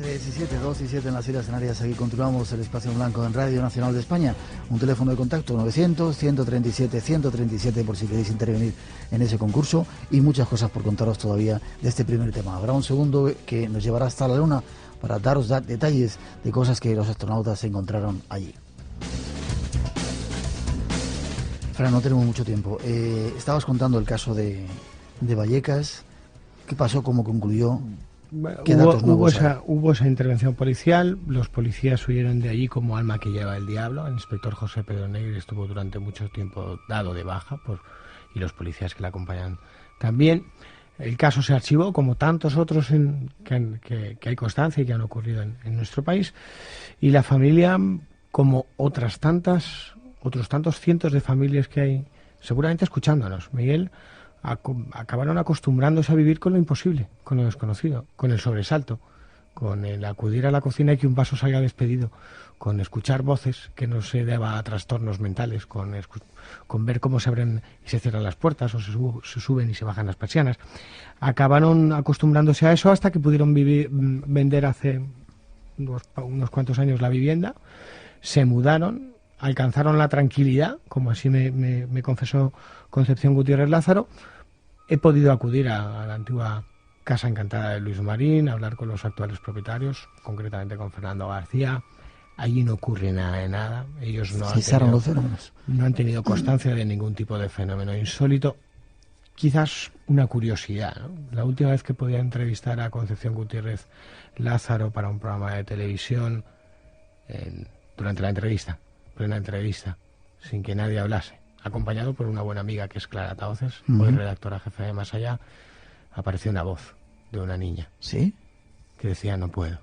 17, 2 y 7 en las Islas Canarias. Aquí continuamos el Espacio en Blanco en Radio Nacional de España. Un teléfono de contacto 900-137-137 por si queréis intervenir en ese concurso, y muchas cosas por contaros todavía de este primer tema. Habrá un segundo que nos llevará hasta la Luna para daros detalles de cosas que los astronautas encontraron allí. Fran, no tenemos mucho tiempo. Estabas contando el caso de Vallecas. ¿Qué pasó? ¿Cómo concluyó? ¿Qué datos nuevos hay? Hubo esa intervención policial. Los policías huyeron de allí como alma que lleva el diablo. El inspector José Pedro Negri estuvo durante mucho tiempo dado de baja y los policías que le acompañan también. El caso se archivó, como tantos otros que hay constancia y que han ocurrido en nuestro país. Y la familia, como otros tantos cientos de familias que hay, seguramente escuchándonos, Miguel, acabaron acostumbrándose a vivir con lo imposible, con lo desconocido, con el sobresalto, con el acudir a la cocina y que un vaso salga despedido, con escuchar voces que no se deba a trastornos mentales, con ver cómo se abren y se cierran las puertas o se suben y se bajan las persianas. Acabaron acostumbrándose a eso hasta que pudieron vender hace unos cuantos años la vivienda, se mudaron, alcanzaron la tranquilidad, como así me confesó Concepción Gutiérrez Lázaro. He podido acudir a la antigua Casa Encantada de Luis Marín, a hablar con los actuales propietarios, concretamente con Fernando García. Allí no ocurre nada de nada. Ellos no han tenido constancia de ningún tipo de fenómeno insólito. Quizás una curiosidad, ¿no? La última vez que podía entrevistar a Concepción Gutiérrez Lázaro para un programa de televisión, durante la plena entrevista, sin que nadie hablase, acompañado por una buena amiga que es Clara Tauces, hoy redactora jefe de Más Allá, apareció una voz de una niña. ¿Sí? Que decía: no puedo.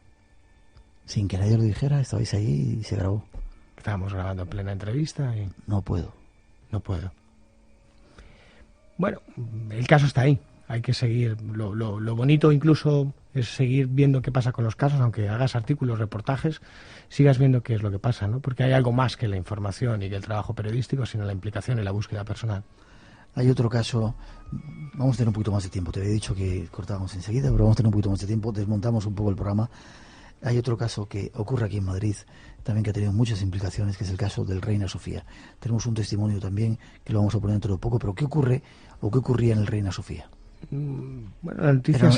Sin que nadie lo dijera, estabais ahí y se grabó. Estábamos grabando en plena entrevista y... No puedo. Bueno, el caso está ahí. Hay que seguir. Lo bonito incluso es seguir viendo qué pasa con los casos, aunque hagas artículos, reportajes, sigas viendo qué es lo que pasa, ¿no? Porque hay algo más que la información y que el trabajo periodístico, sino la implicación y la búsqueda personal. Hay otro caso, vamos a tener un poquito más de tiempo, te había dicho que cortábamos enseguida, pero vamos a tener un poquito más de tiempo, desmontamos un poco el programa. Hay otro caso que ocurre aquí en Madrid, también que ha tenido muchas implicaciones, que es el caso del Reina Sofía. Tenemos un testimonio también, que lo vamos a poner dentro de poco, pero ¿qué ocurre o qué ocurría en el Reina Sofía? Bueno, la noticia,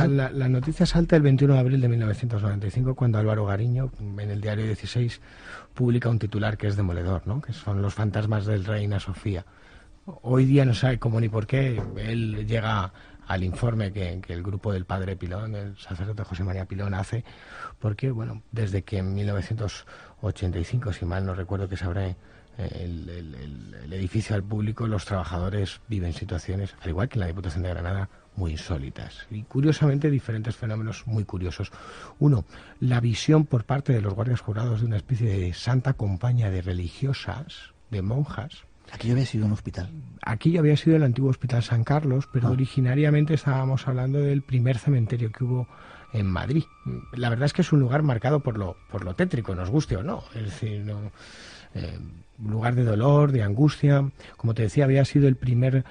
la noticia salta el 21 de abril de 1995, cuando Álvaro Gariño, en el diario 16, publica un titular que es demoledor, ¿no? Que son los fantasmas del Reina Sofía. Hoy día no sabe cómo ni por qué él llega al informe que el grupo del padre Pilón, el sacerdote José María Pilón, hace, porque, bueno, desde que en 1985, si mal no recuerdo que se abre el edificio al público, los trabajadores viven situaciones, al igual que en la Diputación de Granada, muy insólitas y curiosamente diferentes fenómenos muy curiosos. Uno, la visión por parte de los guardias jurados de una especie de santa compañía de religiosas, de monjas. Aquello había sido un hospital. Aquello había sido el antiguo Hospital San Carlos, pero originariamente estábamos hablando del primer cementerio que hubo en Madrid. La verdad es que es un lugar marcado por lo tétrico, nos guste o no. Es decir, lugar de dolor, de angustia. Como te decía, había sido el primer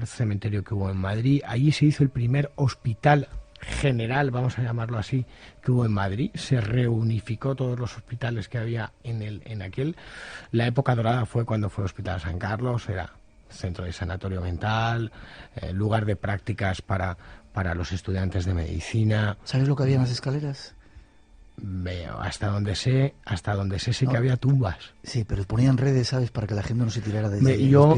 cementerio que hubo en Madrid. Allí se hizo el primer hospital general, vamos a llamarlo así, que hubo en Madrid. Se reunificó todos los hospitales que había en aquel. La época dorada fue cuando fue Hospital San Carlos, era centro de sanatorio mental, lugar de prácticas para los estudiantes de medicina. ¿Sabes lo que había en las escaleras? Hasta donde sé sí que había tumbas. Sí, pero ponían redes, ¿sabes? Para que la gente no se tirara desde yo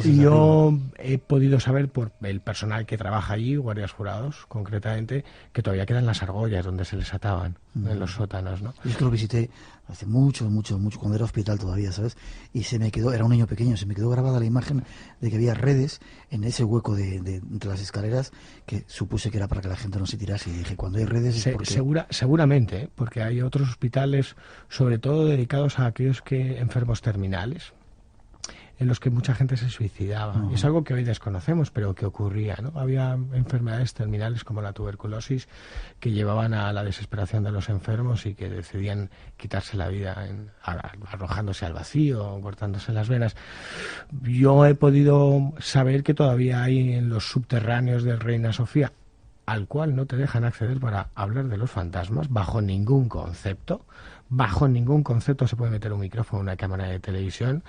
he podido saber por el personal que trabaja allí, guardias jurados, concretamente, que todavía quedan las argollas donde se les ataban, en los sótanos, ¿no? Yo es que lo visité hace mucho, cuando era hospital todavía, ¿sabes? Y se me quedó, era un niño pequeño, se me quedó grabada la imagen de que había redes en ese hueco entre las escaleras, que supuse que era para que la gente no se tirase, y dije, cuando hay redes es porque... Seguramente, porque hay otros hospitales, sobre todo dedicados a aquellos enfermos terminales, en los que mucha gente se suicidaba. Es algo que hoy desconocemos, pero que ocurría, ¿no? Había enfermedades terminales como la tuberculosis que llevaban a la desesperación de los enfermos y que decidían quitarse la vida arrojándose al vacío o cortándose las venas. Yo he podido saber que todavía hay en los subterráneos del Reina Sofía al cual no te dejan acceder para hablar de los fantasmas bajo ningún concepto. Bajo ningún concepto se puede meter un micrófono, una cámara de televisión.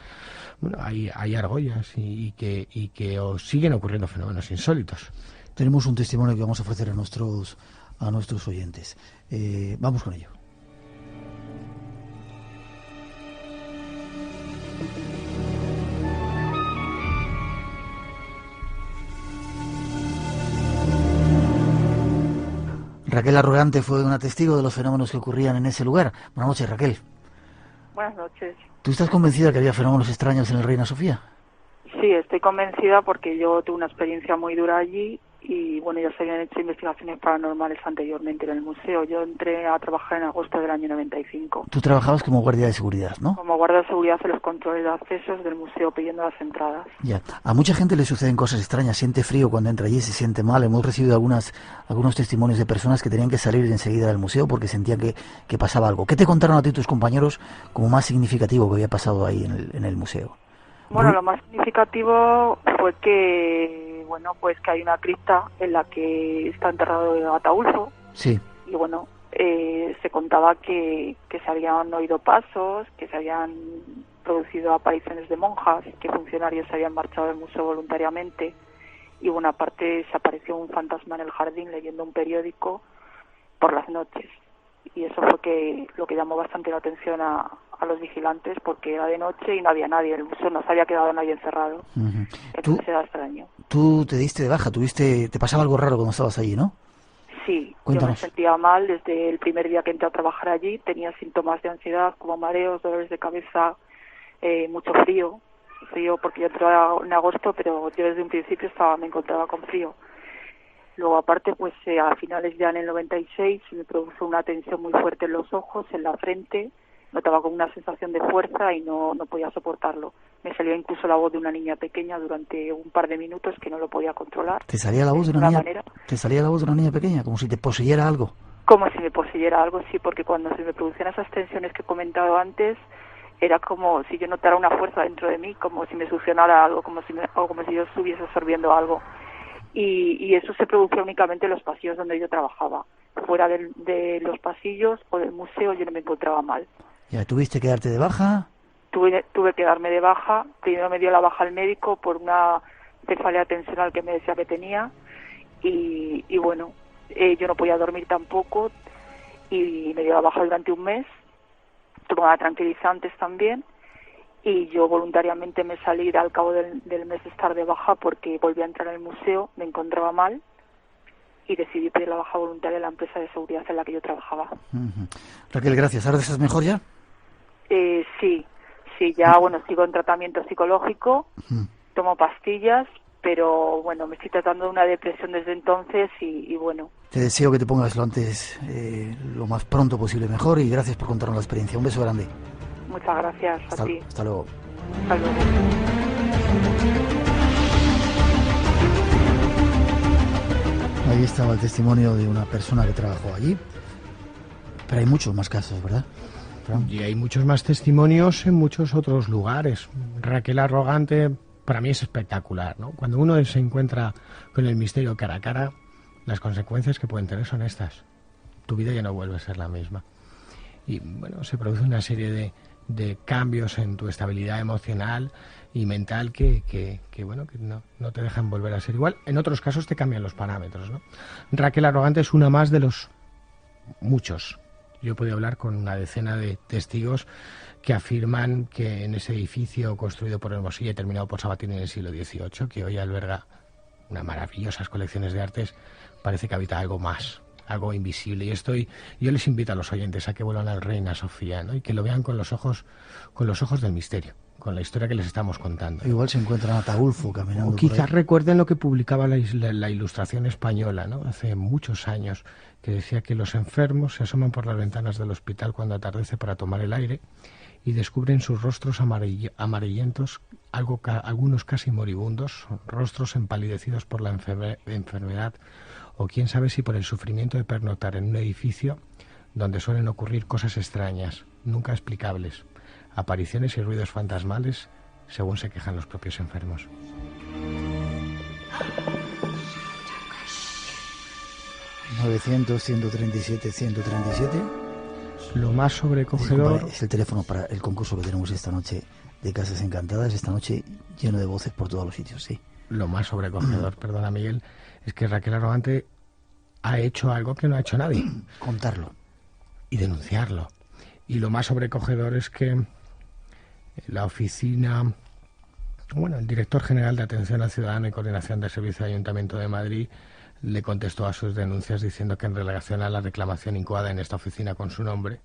Bueno, hay argollas y que os siguen ocurriendo fenómenos insólitos. Tenemos un testimonio que vamos a ofrecer a nuestros oyentes. Vamos con ello. Raquel Arrogante fue una testigo de los fenómenos que ocurrían en ese lugar. Buenas noches, Raquel. Buenas noches. ¿Tú estás convencida que había fenómenos extraños en el Reina Sofía? Sí, estoy convencida porque yo tuve una experiencia muy dura allí y bueno, ya se habían hecho investigaciones paranormales anteriormente en el museo. Yo entré a trabajar en agosto del año 95. Tú trabajabas como guardia de seguridad, ¿no? Como guardia de seguridad en los controles de accesos del museo pidiendo las entradas. Ya. A mucha gente le suceden cosas extrañas, siente frío cuando entra allí, se siente mal. Hemos recibido algunos testimonios de personas que tenían que salir enseguida del museo porque sentían que pasaba algo. ¿Qué te contaron a ti tus compañeros como más significativo que había pasado ahí en el museo? Bueno, lo más significativo fue que, bueno, pues que hay una cripta en la que está enterrado Ataulfo. Sí. Y bueno, se contaba que se habían oído pasos, que se habían producido apariciones de monjas, que funcionarios se habían marchado del museo voluntariamente. Y bueno, aparte se apareció un fantasma en el jardín leyendo un periódico por las noches. Y eso fue lo que llamó bastante la atención a los vigilantes, porque era de noche y no había nadie, el museo no se había quedado nadie encerrado. Uh-huh. Entonces era extraño. Tú te diste de baja, te pasaba algo raro cuando estabas allí, ¿no? Sí, Cuéntanos. Yo me sentía mal desde el primer día que entré a trabajar allí, tenía síntomas de ansiedad como mareos, dolores de cabeza, mucho frío porque yo entré en agosto, pero yo desde un principio me encontraba con frío. Luego, aparte, pues a finales ya en el 96 me produjo una tensión muy fuerte en los ojos, en la frente, notaba como una sensación de fuerza y no podía soportarlo. Me salió incluso la voz de una niña pequeña durante un par de minutos que no lo podía controlar. ¿Te salía la voz de una niña? ¿Te salía la voz de una niña pequeña, como si te poseyera algo? Como si me poseyera algo, sí, porque cuando se me producían esas tensiones que he comentado antes, era como si yo notara una fuerza dentro de mí, como si me succionara algo, como si yo estuviese absorbiendo algo. Y eso se producía únicamente en los pasillos donde yo trabajaba. Fuera de los pasillos o del museo yo no me encontraba mal. ¿Ya tuviste que darte de baja? Tuve que darme de baja. Primero me dio la baja el médico por una cefalea tensional que me decía que tenía. Y bueno, yo no podía dormir tampoco. Y me dio la baja durante un mes. Tomaba tranquilizantes también. Y yo voluntariamente me salí al cabo del mes de estar de baja porque volví a entrar al museo, me encontraba mal y decidí pedir la baja voluntaria a la empresa de seguridad en la que yo trabajaba. Uh-huh. Raquel, gracias. ¿Ahora estás mejor ya? Sí, ya bueno, sigo en tratamiento psicológico, tomo pastillas, pero bueno, me estoy tratando de una depresión desde entonces y bueno. Te deseo que te pongas lo más pronto posible mejor y gracias por contarnos la experiencia. Un beso grande. Muchas gracias a ti. Hasta luego. Hasta luego. Ahí estaba el testimonio de una persona que trabajó allí. Pero hay muchos más casos, ¿verdad? Y hay muchos más testimonios en muchos otros lugares. Raquel Arrogante, para mí es espectacular, ¿no? Cuando uno se encuentra con el misterio cara a cara, las consecuencias que pueden tener son estas. Tu vida ya no vuelve a ser la misma. Y bueno, se produce una serie de cambios en tu estabilidad emocional y mental que no te dejan volver a ser igual. En otros casos te cambian los parámetros, ¿no? Raquel Arrogante es una más de los muchos. Yo he podido hablar con una decena de testigos que afirman que en ese edificio construido por Hermosilla y terminado por Sabatini en el siglo XVIII, que hoy alberga unas maravillosas colecciones de artes, parece que habita algo más, algo invisible. Y yo les invito a los oyentes a que vuelvan al Reina Sofía, ¿no? Y que lo vean con los ojos del misterio, con la historia que les estamos contando. Igual se encuentran a Ataulfo caminando. O quizás recuerden lo que publicaba la Ilustración española, ¿no? Hace muchos años, que decía que los enfermos se asoman por las ventanas del hospital cuando atardece para tomar el aire y descubren sus rostros amarillentos, algunos casi moribundos, rostros empalidecidos por la enfermedad, o quién sabe si por el sufrimiento de pernoctar en un edificio donde suelen ocurrir cosas extrañas, nunca explicables, apariciones y ruidos fantasmales, según se quejan los propios enfermos. 900-137-137. Lo más sobrecogedor... Es el teléfono para el concurso que tenemos esta noche de Casas Encantadas, esta noche lleno de voces por todos los sitios, sí. Lo más sobrecogedor, perdona Miguel, es que Raquel Arrogante ha hecho algo que no ha hecho nadie. Contarlo. Y denunciarlo. Y lo más sobrecogedor es que la oficina, bueno, el director general de Atención al Ciudadano y Coordinación de Servicios del Ayuntamiento de Madrid le contestó a sus denuncias diciendo que en relación a la reclamación incoada en esta oficina con su nombre,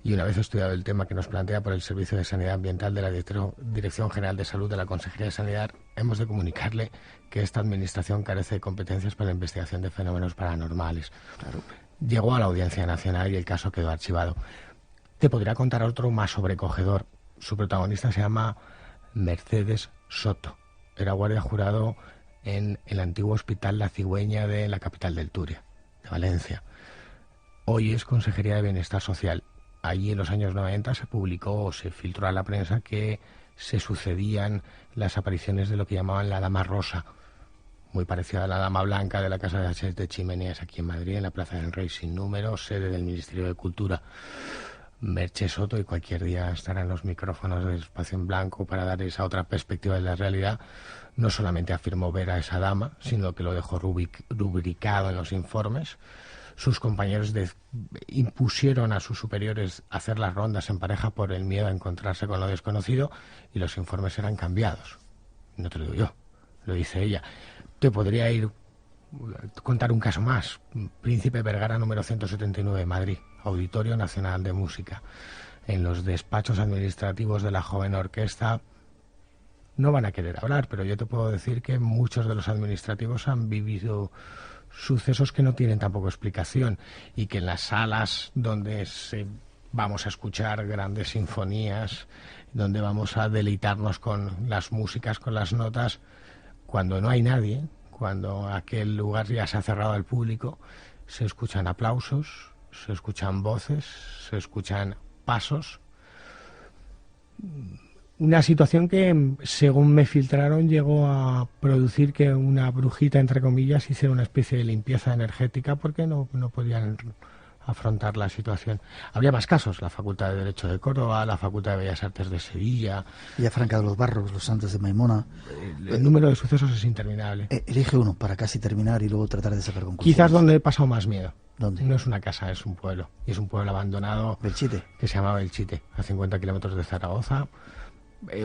y una vez estudiado el tema que nos plantea por el Servicio de Sanidad Ambiental de la Dirección General de Salud de la Consejería de Sanidad, hemos de comunicarle que esta administración carece de competencias para la investigación de fenómenos paranormales. Claro. Llegó a la Audiencia Nacional y el caso quedó archivado. Te podría contar otro más sobrecogedor. Su protagonista se llama Mercedes Soto. Era guardia jurado en el antiguo Hospital La Cigüeña de la capital del Turia, de Valencia. Hoy es Consejería de Bienestar Social. Allí en los años 90 se publicó o se filtró a la prensa que se sucedían las apariciones de lo que llamaban la Dama Rosa, muy parecida a la Dama Blanca de la Casa de H de Chimeneas aquí en Madrid, en la Plaza del Rey sin número, sede del Ministerio de Cultura. Merche Soto, y cualquier día estará en los micrófonos del Espacio en Blanco para dar esa otra perspectiva de la realidad, no solamente afirmó ver a esa dama, sino que lo dejó rubricado en los informes. Sus compañeros impusieron a sus superiores hacer las rondas en pareja por el miedo a encontrarse con lo desconocido, y los informes eran cambiados. No te lo digo yo, lo dice ella. Te podría contar un caso más. Príncipe Vergara número 179, Madrid, Auditorio Nacional de Música. En los despachos administrativos de la joven orquesta no van a querer hablar, pero yo te puedo decir que muchos de los administrativos han vivido sucesos que no tienen tampoco explicación, y que en las salas donde vamos a escuchar grandes sinfonías, donde vamos a deleitarnos con las músicas, con las notas, cuando no hay nadie, cuando aquel lugar ya se ha cerrado al público, se escuchan aplausos, se escuchan voces, se escuchan pasos. Una situación que, según me filtraron, llegó a producir que una brujita, entre comillas, hiciera una especie de limpieza energética porque no podían afrontar la situación. Habría más casos: la Facultad de Derecho de Córdoba, la Facultad de Bellas Artes de Sevilla, Villafranca de los Barros, Los Santos de Maimona. El número de sucesos es interminable. Elige uno para casi terminar y luego tratar de sacar conclusiones. Quizás donde he pasado más miedo. ¿Dónde? No es una casa, es un pueblo. Y es un pueblo abandonado. Belchite. Que se llama Belchite, a 50 kilómetros de Zaragoza.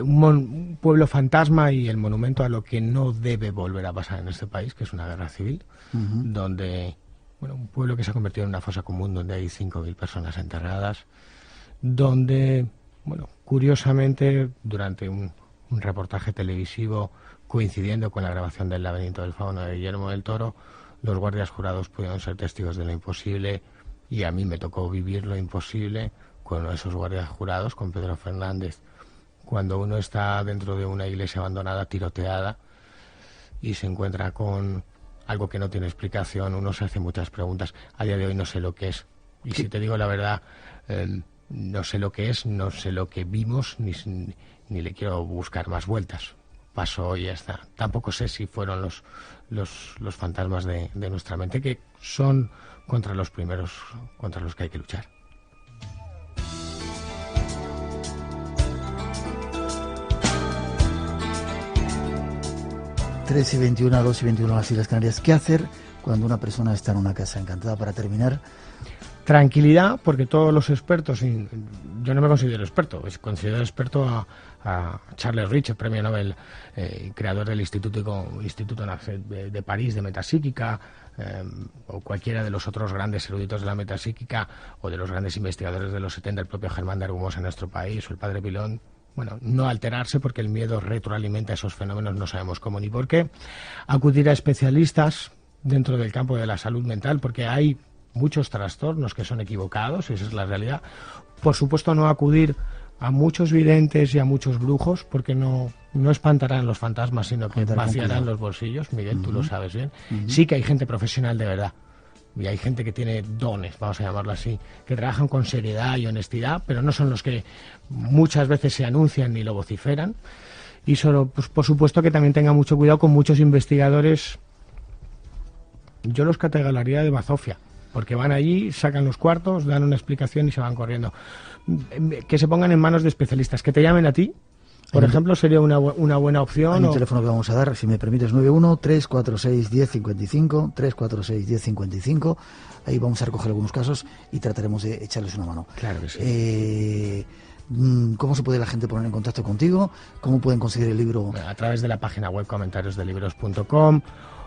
Un pueblo fantasma, y el monumento a lo que no debe volver a pasar en este país, que es una guerra civil, donde, bueno, un pueblo que se ha convertido en una fosa común, donde hay 5.000 personas enterradas, donde, bueno, curiosamente, durante un reportaje televisivo coincidiendo con la grabación del Laberinto del Fauno de Guillermo del Toro, los guardias jurados pudieron ser testigos de lo imposible, y a mí me tocó vivir lo imposible con uno de esos guardias jurados, con Pedro Fernández. Cuando uno está dentro de una iglesia abandonada, tiroteada, y se encuentra con algo que no tiene explicación, uno se hace muchas preguntas. A día de hoy no sé lo que es. Y si te digo la verdad, no sé lo que es, no sé lo que vimos, ni le quiero buscar más vueltas. Pasó y ya está. Tampoco sé si fueron los fantasmas de nuestra mente, que son contra los primeros contra los que hay que luchar. 3:21, 2:21 las Islas Canarias. ¿Qué hacer cuando una persona está en una casa encantada? Para terminar, tranquilidad, porque todos los expertos, yo no me considero experto, considero experto a Charles Rich, premio Nobel, creador del Instituto de París de Metapsíquica, o cualquiera de los otros grandes eruditos de la metapsíquica, o de los grandes investigadores de los 70, el propio Germán de Argumos en nuestro país, o el padre Pilón. Bueno, no alterarse, porque el miedo retroalimenta esos fenómenos, no sabemos cómo ni por qué. Acudir a especialistas dentro del campo de la salud mental, porque hay muchos trastornos que son equivocados, esa es la realidad. Por supuesto, no acudir a muchos videntes y a muchos brujos, porque no espantarán los fantasmas, sino que vaciarán los bolsillos. Miguel, tú lo sabes bien. Sí que hay gente profesional de verdad, y hay gente que tiene dones, vamos a llamarlo así, que trabajan con seriedad y honestidad, pero no son los que muchas veces se anuncian ni lo vociferan. Y solo, pues, por supuesto, que también tenga mucho cuidado con muchos investigadores yo los categorizaría de bazofia, porque van allí, sacan los cuartos, dan una explicación y se van corriendo. Que se pongan en manos de especialistas, que te llamen a ti, por ejemplo, sería una buena opción. Hay un teléfono que vamos a dar, si me permites, 91-346-1055, 346-1055. Ahí vamos a recoger algunos casos y trataremos de echarles una mano. Claro que sí. ¿Cómo se puede la gente poner en contacto contigo? ¿Cómo pueden conseguir el libro? A través de la página web comentariosdelibros.com.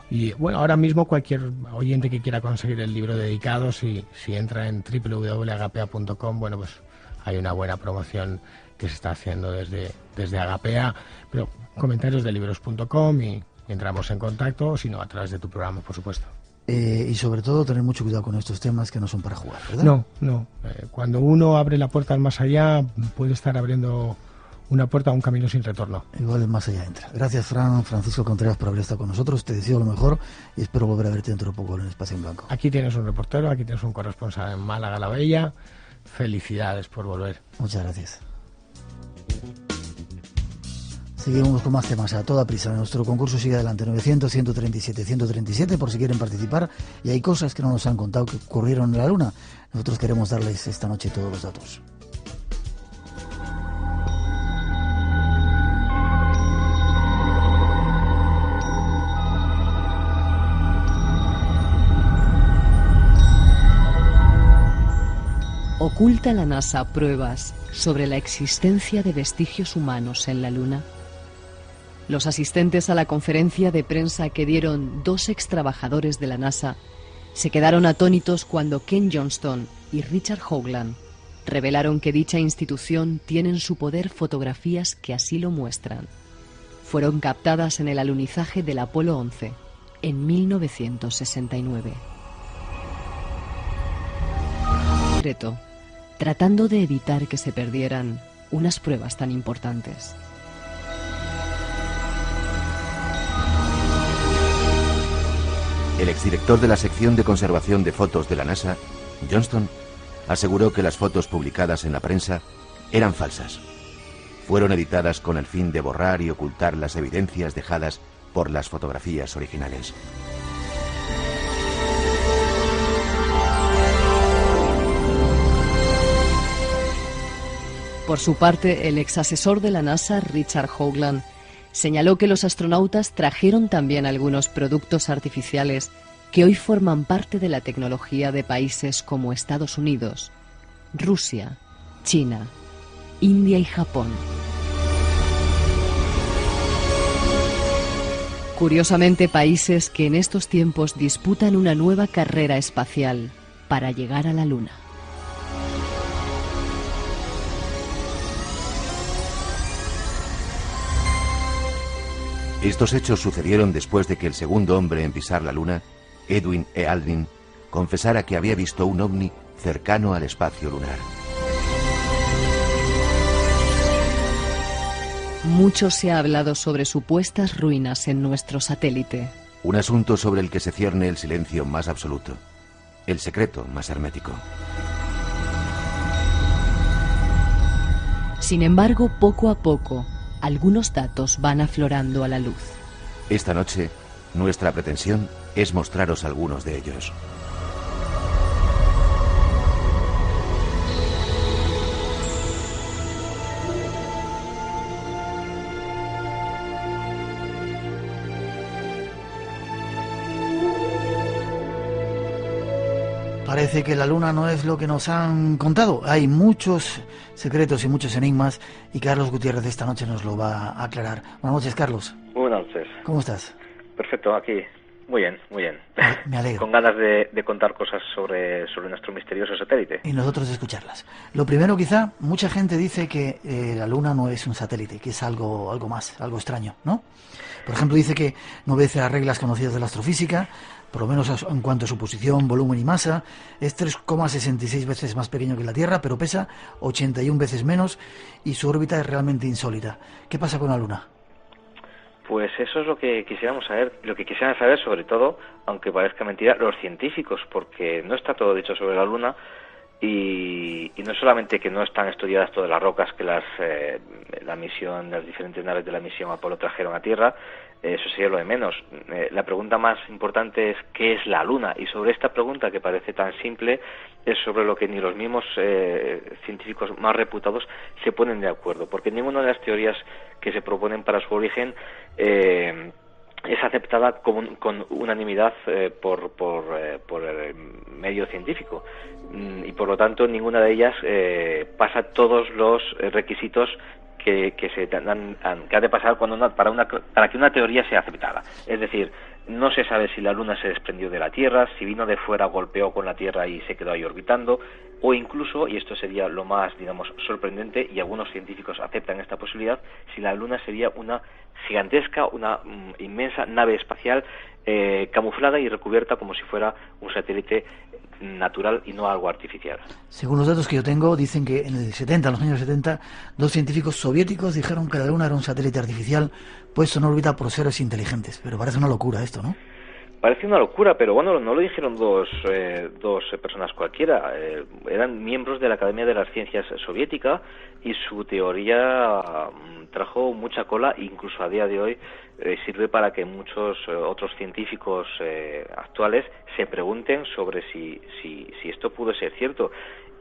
Y bueno, ahora mismo cualquier oyente que quiera conseguir el libro dedicado, si entra en www.agapea.com, bueno, pues hay una buena promoción que se está haciendo desde Agapea, pero comentariosdelibros.com y entramos en contacto, sino a través de tu programa, por supuesto. Y sobre todo tener mucho cuidado con estos temas que no son para jugar, ¿verdad? No. Cuando uno abre la puerta al más allá, puede estar abriendo una puerta a un camino sin retorno. Igual el más allá entra. Gracias, Francisco Contreras, por haber estado con nosotros. Te deseo lo mejor y espero volver a verte dentro de poco en el Espacio en Blanco. Aquí tienes un reportero, aquí tienes un corresponsal en Málaga la Bella. Felicidades por volver. Muchas gracias. Seguimos con más temas a toda prisa. Nuestro concurso sigue adelante. 900-137-137 por si quieren participar. Y hay cosas que no nos han contado que ocurrieron en la Luna. Nosotros queremos darles esta noche todos los datos. ¿Oculta la NASA pruebas sobre la existencia de vestigios humanos en la Luna? Los asistentes a la conferencia de prensa que dieron 2 extrabajadores de la NASA se quedaron atónitos cuando Ken Johnston y Richard Hoagland revelaron que dicha institución tiene en su poder fotografías que así lo muestran. Fueron captadas en el alunizaje del Apolo 11 en 1969. Tratando de evitar que se perdieran unas pruebas tan importantes. El exdirector de la sección de conservación de fotos de la NASA, Johnston, aseguró que las fotos publicadas en la prensa eran falsas. Fueron editadas con el fin de borrar y ocultar las evidencias dejadas por las fotografías originales. Por su parte, el exasesor de la NASA, Richard Hoagland, señaló que los astronautas trajeron también algunos productos artificiales que hoy forman parte de la tecnología de países como Estados Unidos, Rusia, China, India y Japón. Curiosamente, países que en estos tiempos disputan una nueva carrera espacial para llegar a la Luna. Estos hechos sucedieron después de que el segundo hombre en pisar la Luna, Edwin E. Aldrin, confesara que había visto un ovni cercano al espacio lunar. Mucho se ha hablado sobre supuestas ruinas en nuestro satélite. Un asunto sobre el que se cierne el silencio más absoluto, el secreto más hermético. Sin embargo, poco a poco, algunos datos van aflorando a la luz. Esta noche, nuestra pretensión es mostraros algunos de ellos. Parece que la Luna no es lo que nos han contado. Hay muchos secretos y muchos enigmas y Carlos Gutiérrez esta noche nos lo va a aclarar. Buenas noches, Carlos. Buenas noches. ¿Cómo estás? Perfecto, aquí. Muy bien, muy bien. Me alegro. Con ganas de contar cosas sobre nuestro misterioso satélite. Y nosotros de escucharlas. Lo primero, quizá, mucha gente dice que la Luna no es un satélite, que es algo más, algo extraño, ¿no? Por ejemplo, dice que no obedece a las reglas conocidas de la astrofísica, por lo menos en cuanto a su posición, volumen y masa. Es 3,66 veces más pequeño que la Tierra, pero pesa 81 veces menos y su órbita es realmente insólita. ¿Qué pasa con la Luna? Pues eso es lo que quisiéramos saber, lo que quisieran saber sobre todo, aunque parezca mentira, los científicos, porque no está todo dicho sobre la Luna y no solamente que no están estudiadas todas las rocas que las diferentes naves de la misión Apolo trajeron a Tierra, eso sería lo de menos. La pregunta más importante es ¿qué es la Luna? Y sobre esta pregunta, que parece tan simple, es sobre lo que ni los mismos científicos más reputados se ponen de acuerdo, porque ninguna de las teorías que se proponen para su origen es aceptada con unanimidad por el medio científico, y por lo tanto ninguna de ellas pasa todos los requisitos que ha de pasar para que una teoría sea aceptada. Es decir, no se sabe si la Luna se desprendió de la Tierra, si vino de fuera, golpeó con la Tierra y se quedó ahí orbitando, o incluso, y esto sería lo más, digamos, sorprendente, y algunos científicos aceptan esta posibilidad, si la Luna sería una gigantesca, una inmensa nave espacial camuflada y recubierta como si fuera un satélite natural y no algo artificial. Según los datos que yo tengo, dicen que en los años 70, 2 científicos soviéticos dijeron que la Luna era un satélite artificial puesto en órbita por seres inteligentes. Pero parece una locura esto, ¿no? Parece una locura, pero bueno, no lo dijeron dos personas cualquiera. Eran miembros de la Academia de las Ciencias Soviética, y su teoría trajo mucha cola, incluso a día de hoy sirve para que muchos otros científicos actuales se pregunten sobre si esto pudo ser cierto.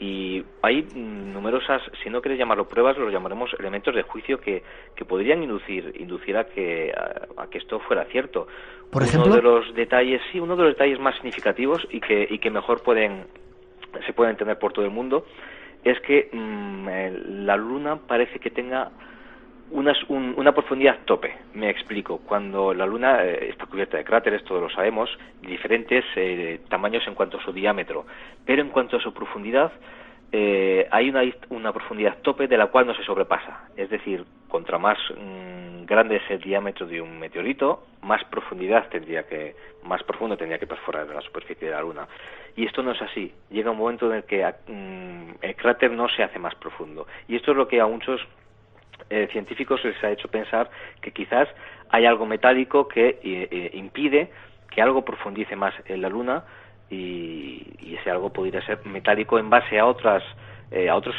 Y hay numerosas, si no quieres llamarlo pruebas, lo llamaremos elementos de juicio que podrían inducir a que esto fuera cierto. Por ejemplo, uno de los detalles más significativos y que mejor se pueden entender por todo el mundo es que la Luna parece que tenga una profundidad tope. Me explico. Cuando la Luna está cubierta de cráteres, todos lo sabemos, diferentes tamaños en cuanto a su diámetro, pero en cuanto a su profundidad, hay una profundidad tope de la cual no se sobrepasa. Es decir, contra más grande es el diámetro de un meteorito, más profundo tendría que perforar la superficie de la Luna. Y esto no es así. Llega un momento en el que el cráter no se hace más profundo. Y esto es lo que a muchos científicos les ha hecho pensar que quizás hay algo metálico que impide que algo profundice más en la Luna, y ese algo podría ser metálico en base a otros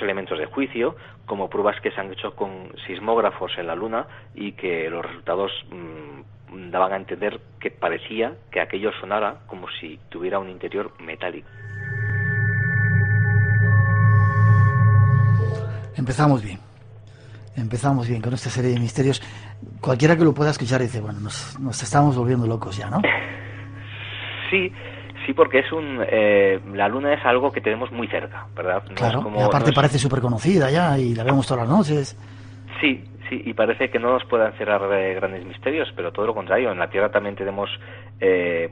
elementos de juicio, como pruebas que se han hecho con sismógrafos en la Luna, y que los resultados daban a entender que parecía que aquello sonara como si tuviera un interior metálico. Empezamos bien con esta serie de misterios. Cualquiera que lo pueda escuchar dice, bueno, nos estamos volviendo locos ya, ¿no? Sí, porque la Luna es algo que tenemos muy cerca, ¿verdad? No claro, es como, y aparte parece súper conocida ya, y la vemos todas las noches. Sí, y parece que no nos puedan cerrar grandes misterios, pero todo lo contrario. En la Tierra también tenemos,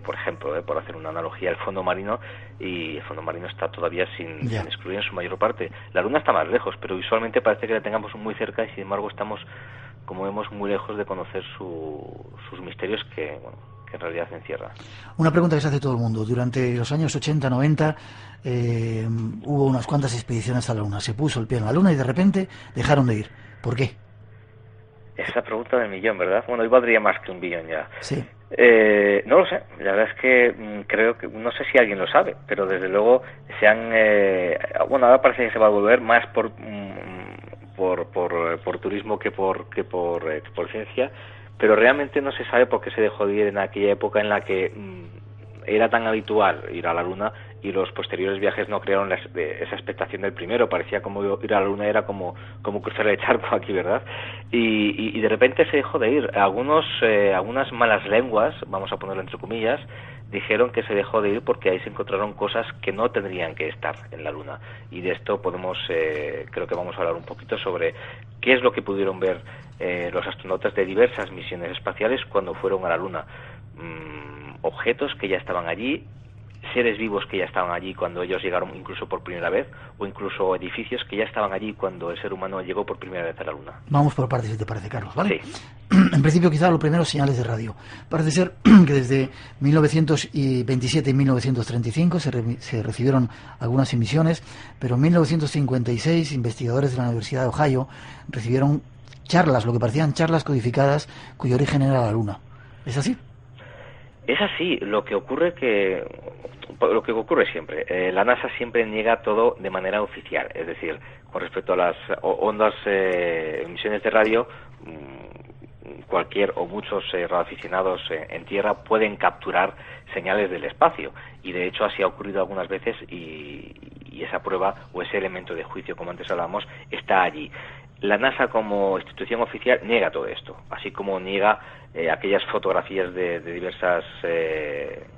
por ejemplo, por hacer una analogía, el fondo marino, y el fondo marino está todavía sin excluir en su mayor parte. La Luna está más lejos, pero visualmente parece que la tengamos muy cerca, y sin embargo estamos, como vemos, muy lejos de conocer sus misterios que en realidad se encierra. Una pregunta que se hace todo el mundo. Durante los años 80, 90 hubo unas cuantas expediciones a la Luna. Se puso el pie en la Luna y de repente dejaron de ir. ¿Por qué? Esa pregunta del millón, ¿verdad? Bueno, hoy valdría más que un billón ya. Sí. No lo sé. La verdad es que creo que, no sé si alguien lo sabe, pero desde luego ahora parece que se va a volver más por turismo que por ciencia. Pero realmente no se sabe por qué se dejó de ir en aquella época en la que era tan habitual ir a la Luna, y los posteriores viajes no crearon esa expectación del primero. Parecía como ir a la Luna era como cruzar el charco aquí, ¿verdad? Y de repente se dejó de ir. Algunas malas lenguas, vamos a ponerlo entre comillas, dijeron que se dejó de ir porque ahí se encontraron cosas que no tendrían que estar en la Luna. Y de esto creo que vamos a hablar un poquito sobre qué es lo que pudieron ver los astronautas de diversas misiones espaciales cuando fueron a la Luna. Objetos que ya estaban allí, seres vivos que ya estaban allí cuando ellos llegaron incluso por primera vez, o incluso edificios que ya estaban allí cuando el ser humano llegó por primera vez a la Luna. Vamos por partes, si te parece, Carlos, ¿vale? Sí. En principio, quizá lo primero, señales de radio. Parece ser que desde 1927 y 1935 se recibieron algunas emisiones, pero en 1956 investigadores de la Universidad de Ohio recibieron charlas, lo que parecían charlas codificadas, cuyo origen era la Luna. ¿Es así? Es así, lo que ocurre siempre. La NASA siempre niega todo de manera oficial, es decir, con respecto a las ondas, emisiones de radio, cualquier o muchos radioaficionados en Tierra pueden capturar señales del espacio, y de hecho así ha ocurrido algunas veces, y esa prueba o ese elemento de juicio, como antes hablábamos, está allí. La NASA como institución oficial niega todo esto, así como niega aquellas fotografías de diversas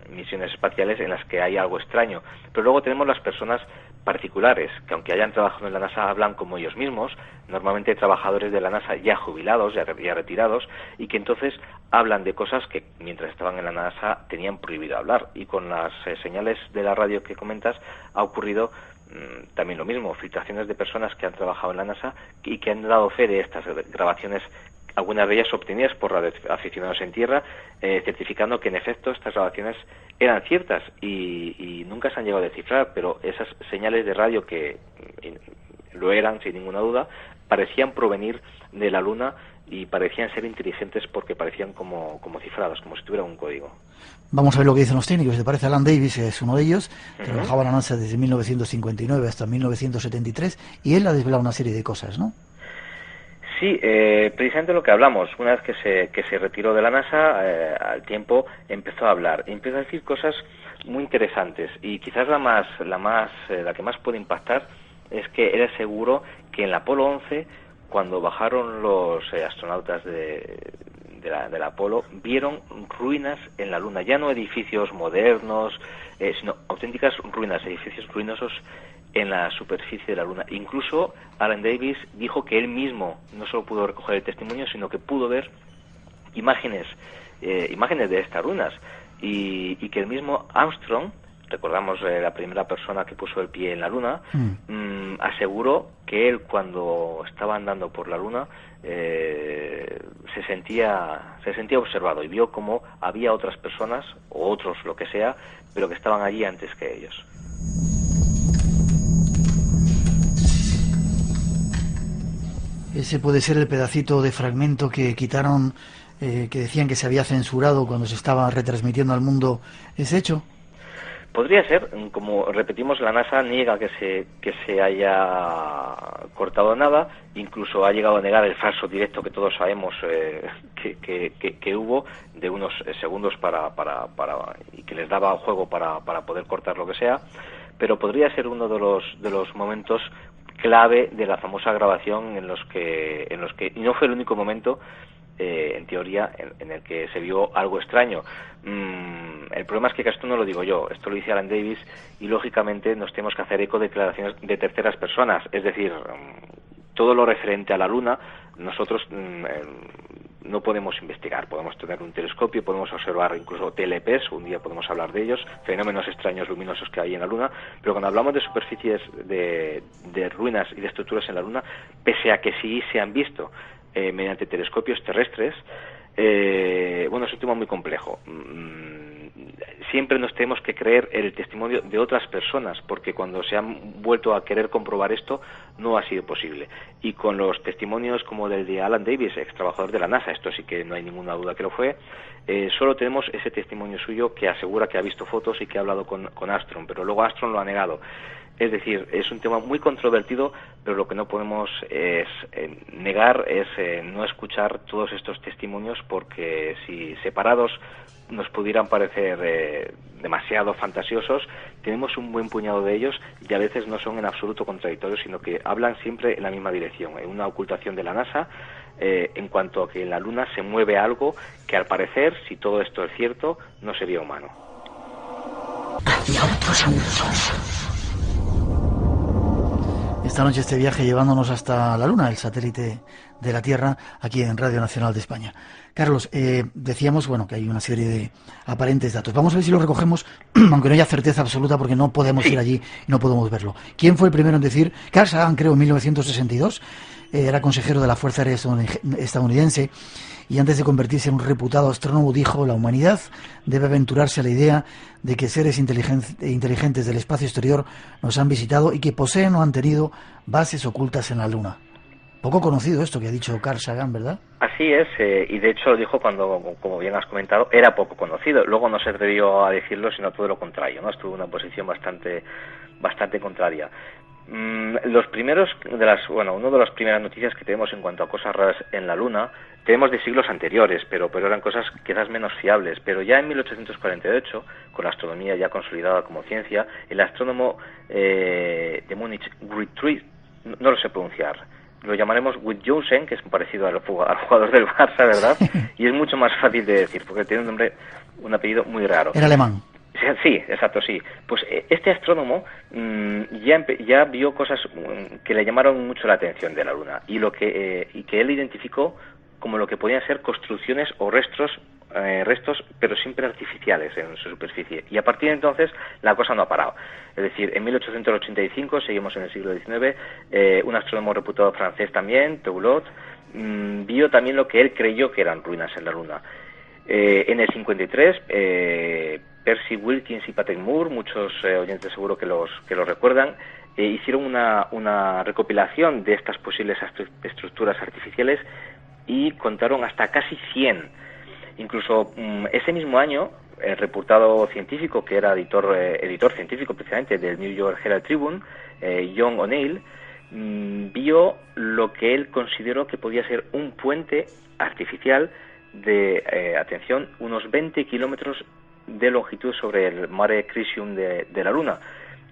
misiones espaciales en las que hay algo extraño. Pero luego tenemos las personas particulares, que aunque hayan trabajado en la NASA, hablan como ellos mismos, normalmente trabajadores de la NASA ya jubilados, ya retirados, y que entonces hablan de cosas que mientras estaban en la NASA tenían prohibido hablar. Y con las señales de la radio que comentas ha ocurrido también lo mismo, filtraciones de personas que han trabajado en la NASA y que han dado fe de estas grabaciones, algunas de ellas obtenidas por radioaficionados en Tierra, certificando que en efecto estas grabaciones eran ciertas y nunca se han llegado a descifrar, pero esas señales de radio, que lo eran sin ninguna duda, parecían provenir de la Luna y parecían ser inteligentes porque parecían como cifradas, como si tuvieran un código. Vamos a ver lo que dicen los técnicos. ¿Te parece? Alan Davis es uno de ellos, trabajaba en la NASA desde 1959 hasta 1973 y él ha desvelado una serie de cosas, ¿no? Sí, precisamente lo que hablamos. Una vez que se retiró de la NASA, al tiempo empezó a hablar. Empezó a decir cosas muy interesantes, y quizás la que más puede impactar es que era seguro que en la Apolo 11, cuando bajaron los astronautas del Apolo, vieron ruinas en la Luna, ya no edificios modernos, sino auténticas ruinas, edificios ruinosos en la superficie de la Luna. Incluso Alan Davis dijo que él mismo no solo pudo recoger el testimonio, sino que pudo ver imágenes de estas ruinas, y que el mismo Armstrong, recordamos la primera persona que puso el pie en la Luna, aseguró que él, cuando estaba andando por la Luna, se sentía observado y vio cómo había otras personas, o otros, lo que sea, pero que estaban allí antes que ellos. Ese puede ser el pedacito de fragmento que quitaron, que decían que se había censurado cuando se estaba retransmitiendo al mundo ese hecho. Podría ser. Como repetimos, la NASA niega que se haya cortado nada, incluso ha llegado a negar el falso directo que todos sabemos que hubo, de unos segundos y que les daba juego para poder cortar lo que sea, pero podría ser uno de los momentos clave de la famosa grabación en los que y no fue el único momento, en teoría, en el que se vio algo extraño. El problema es que esto no lo digo yo, esto lo dice Alan Davis, y lógicamente nos tenemos que hacer eco de declaraciones de terceras personas, es decir, todo lo referente a la Luna, nosotros no podemos investigar. Podemos tener un telescopio, podemos observar incluso TLPs, un día podemos hablar de ellos, fenómenos extraños luminosos que hay en la Luna, pero cuando hablamos de superficies de ruinas y de estructuras en la Luna, pese a que sí se han visto mediante telescopios terrestres, es un tema muy complejo. Siempre nos tenemos que creer el testimonio de otras personas, porque cuando se han vuelto a querer comprobar esto, no ha sido posible. Y con los testimonios como el de Alan Davis, ex trabajador de la NASA, esto sí que no hay ninguna duda que lo fue, solo tenemos ese testimonio suyo que asegura que ha visto fotos y que ha hablado con Armstrong, pero luego Armstrong lo ha negado. Es decir, es un tema muy controvertido, pero lo que no podemos negar es no escuchar todos estos testimonios, porque si separados nos pudieran parecer demasiado fantasiosos, tenemos un buen puñado de ellos y a veces no son en absoluto contradictorios, sino que hablan siempre en la misma dirección, en una ocultación de la NASA en cuanto a que en la Luna se mueve algo que, al parecer, si todo esto es cierto, no sería humano. Esta noche este viaje llevándonos hasta la Luna, el satélite de la Tierra, aquí en Radio Nacional de España. Carlos, decíamos que hay una serie de aparentes datos. Vamos a ver si lo recogemos, aunque no haya certeza absoluta, porque no podemos ir allí y no podemos verlo. ¿Quién fue el primero en decir? Carl Sagan, creo, en 1962, era consejero de la Fuerza Aérea estadounidense, y antes de convertirse en un reputado astrónomo dijo: la humanidad debe aventurarse a la idea de que seres inteligentes del espacio exterior nos han visitado y que poseen o han tenido bases ocultas en la Luna. Poco conocido esto que ha dicho Carl Sagan, ¿verdad? Así es, y de hecho lo dijo cuando, como bien has comentado, era poco conocido. Luego no se atrevió a decirlo, sino todo lo contrario, ¿no? Estuvo en una posición bastante contraria. Los primeros una de las primeras noticias que tenemos en cuanto a cosas raras en la Luna, tenemos de siglos anteriores, pero eran cosas quizás menos fiables. Pero ya en 1848, con la astronomía ya consolidada como ciencia, el astrónomo de Múnich, Guthrie, no lo sé pronunciar, lo llamaremos Wittgenstein, que es parecido al jugador del Barça, ¿verdad? Y es mucho más fácil de decir, porque tiene un apellido muy raro. Era alemán. Sí, exacto, sí. Pues este astrónomo ya vio cosas que le llamaron mucho la atención de la Luna y que él identificó como lo que podían ser construcciones o restos, pero siempre artificiales en su superficie. Y a partir de entonces la cosa no ha parado. Es decir, en 1885, seguimos en el siglo XIX, un astrónomo reputado francés también, Teulot, vio también lo que él creyó que eran ruinas en la Luna. En el 53, Percy Wilkins y Patrick Moore, muchos oyentes seguro que los recuerdan, hicieron una recopilación de estas posibles estructuras artificiales y contaron hasta casi 100. Incluso ese mismo año, el reputado científico, que era editor científico precisamente del New York Herald Tribune, John O'Neill, vio lo que él consideró que podía ser un puente artificial de, atención, unos 20 kilómetros de longitud sobre el Mare Crisium de la Luna.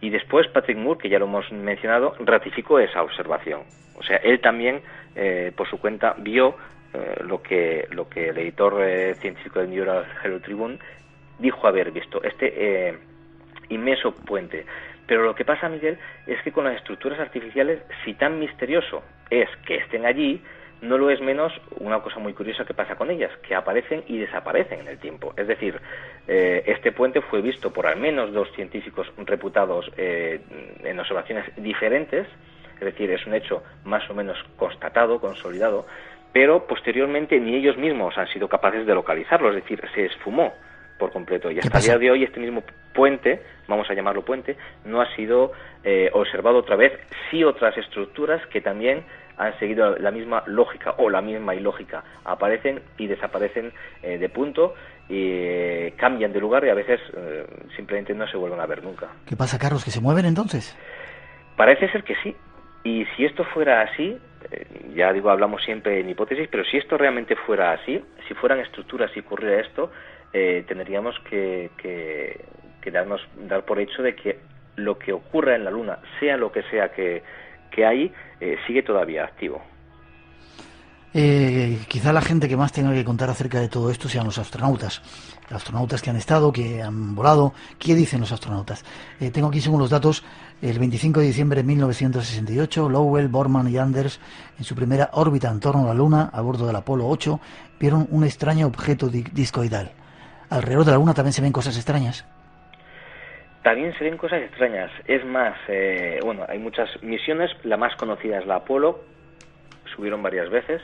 Y después Patrick Moore, que ya lo hemos mencionado, ratificó esa observación. O sea, él también, por su cuenta, vio lo que el editor científico del New York Herald Tribune dijo haber visto, este inmenso puente. Pero lo que pasa, Miguel, es que con las estructuras artificiales, si tan misterioso es que estén allí, no lo es menos una cosa muy curiosa que pasa con ellas, que aparecen y desaparecen en el tiempo. Es decir, este puente fue visto por al menos 2 científicos reputados en observaciones diferentes, es decir, es un hecho más o menos constatado, consolidado, pero posteriormente ni ellos mismos han sido capaces de localizarlo, es decir, se esfumó por completo. Y hasta el día de hoy este mismo puente, vamos a llamarlo puente, no ha sido observado otra vez. Sí, otras estructuras que también han seguido la misma lógica o la misma ilógica, aparecen y desaparecen de punto, y cambian de lugar y a veces simplemente no se vuelven a ver nunca. ¿Qué pasa, Carlos? ¿Que se mueven entonces? Parece ser que sí. Y si esto fuera así, ya digo, hablamos siempre en hipótesis, pero si esto realmente fuera así, si fueran estructuras y ocurriera esto, tendríamos que dar por hecho de que lo que ocurra en la Luna, sea lo que sea que hay, sigue todavía activo. Quizá la gente que más tenga que contar acerca de todo esto sean los astronautas que han estado, que han volado. ¿Qué dicen los astronautas? Tengo aquí, según los datos, el 25 de diciembre de 1968, Lowell, Borman y Anders, en su primera órbita en torno a la Luna, a bordo del Apolo 8, vieron un extraño objeto discoidal. ¿Alrededor de la Luna también se ven cosas extrañas? También se ven cosas extrañas. Es más, hay muchas misiones. La más conocida es la Apolo. Subieron varias veces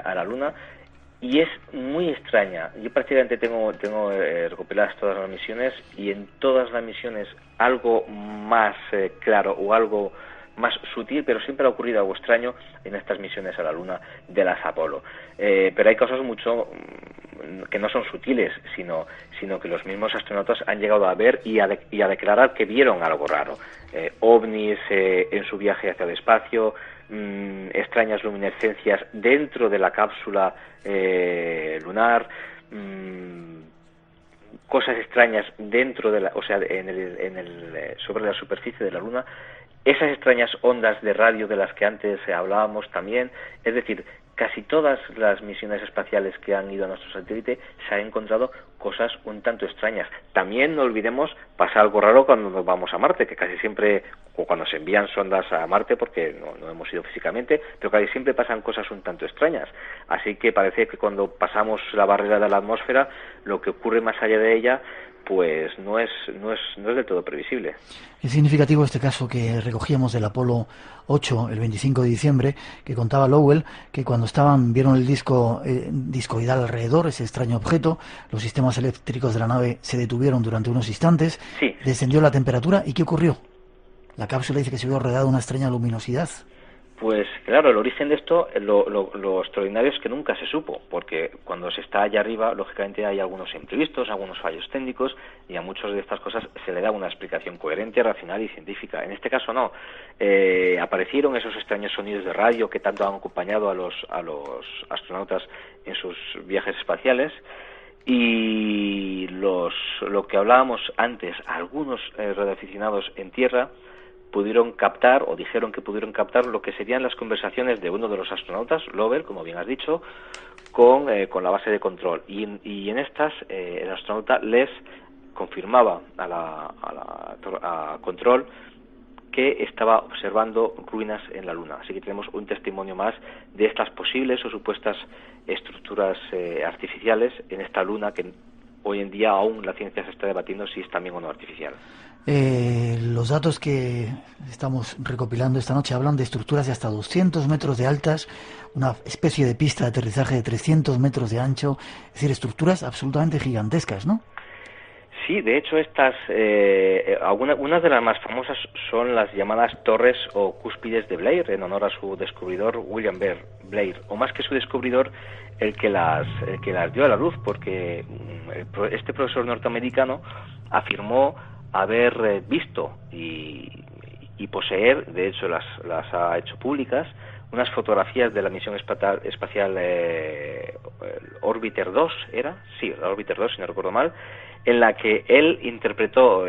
a la Luna y es muy extraña. Yo prácticamente tengo recopiladas todas las misiones, y en todas las misiones algo más claro o algo más sutil, pero siempre ha ocurrido algo extraño en estas misiones a la Luna de las Apolo. Pero hay cosas mucho que no son sutiles, sino que los mismos astronautas han llegado a ver y a declarar que vieron algo raro. OVNIs en su viaje hacia el espacio, extrañas luminescencias dentro de la cápsula lunar, cosas extrañas dentro de sobre la superficie de la Luna, esas extrañas ondas de radio de las que antes hablábamos también. Es decir, casi todas las misiones espaciales que han ido a nuestro satélite se han encontrado cosas un tanto extrañas. También no olvidemos, pasa algo raro cuando nos vamos a Marte, que casi siempre, o cuando se envían sondas a Marte, porque no hemos ido físicamente, pero casi siempre pasan cosas un tanto extrañas. Así que parece que cuando pasamos la barrera de la atmósfera, lo que ocurre más allá de ella, pues no es del todo previsible. Es significativo este caso que recogíamos del Apolo 8 el 25 de diciembre, que contaba Lowell, que cuando vieron el discoidal alrededor, ese extraño objeto, los sistemas eléctricos de la nave se detuvieron durante unos instantes, sí. Descendió la temperatura, ¿y qué ocurrió? La cápsula dice que se vio rodeada de una extraña luminosidad. Pues claro, el origen de esto, lo extraordinario es que nunca se supo, porque cuando se está allá arriba, lógicamente hay algunos imprevistos, algunos fallos técnicos, y a muchas de estas cosas se le da una explicación coherente, racional y científica. En este caso no. Aparecieron esos extraños sonidos de radio que tanto han acompañado a los astronautas en sus viajes espaciales, y lo que hablábamos antes, algunos radioaficionados en Tierra pudieron captar, o dijeron que pudieron captar, lo que serían las conversaciones de uno de los astronautas, Lovell, como bien has dicho, con la base de control. Y en estas, el astronauta les confirmaba a control que estaba observando ruinas en la Luna. Así que tenemos un testimonio más de estas posibles o supuestas estructuras artificiales en esta Luna, que hoy en día aún la ciencia se está debatiendo si es también o no artificial. Los datos que estamos recopilando esta noche hablan de estructuras de hasta 200 metros de altas, una especie de pista de aterrizaje de 300 metros de ancho, es decir, estructuras absolutamente gigantescas, ¿no? Sí, de hecho estas, unas de las más famosas son las llamadas torres o cúspides de Blair, en honor a su descubridor William Blair, o más que su descubridor, el que las dio a la luz, porque este profesor norteamericano afirmó haber visto y poseer, de hecho las ha hecho públicas, unas fotografías de la misión espacial Orbiter 2, ¿era? Sí, la Orbiter 2, si no recuerdo mal, en la que él interpretó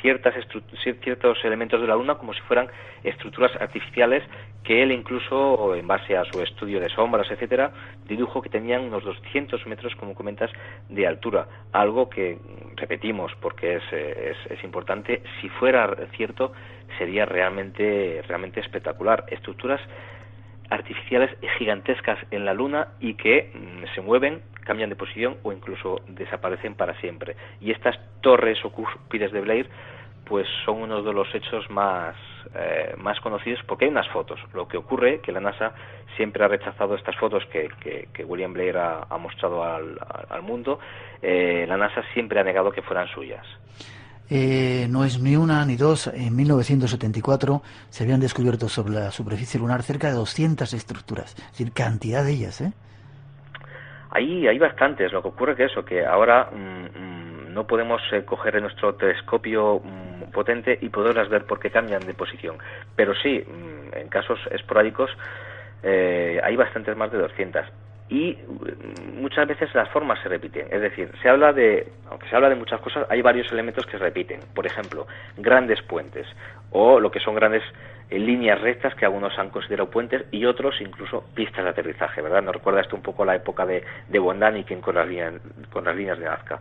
ciertos elementos de la Luna como si fueran estructuras artificiales que él incluso, en base a su estudio de sombras, etcétera, dedujo que tenían unos 200 metros, como comentas, de altura. Algo que, repetimos, porque es importante, si fuera cierto, sería realmente espectacular. Estructuras artificiales gigantescas en la Luna y que se mueven, cambian de posición o incluso desaparecen para siempre. Y estas torres o cúspides de Blair pues son uno de los hechos más conocidos, porque hay unas fotos. Lo que ocurre que la NASA siempre ha rechazado estas fotos que William Blair ha mostrado al mundo. La NASA siempre ha negado que fueran suyas. No es ni una ni dos. En 1974 se habían descubierto sobre la superficie lunar cerca de 200 estructuras, es decir, cantidad de ellas, ¿eh? Hay bastantes. Lo que ocurre que ahora no podemos coger en nuestro telescopio potente y poderlas ver porque cambian de posición. Pero sí, en casos esporádicos hay bastantes, más de 200. Y muchas veces las formas se repiten, es decir, aunque se habla de muchas cosas, hay varios elementos que se repiten. Por ejemplo, grandes puentes, o lo que son grandes líneas rectas que algunos han considerado puentes y otros incluso pistas de aterrizaje, ¿verdad? Nos recuerda esto un poco a la época de Von Däniken con las líneas de Nazca.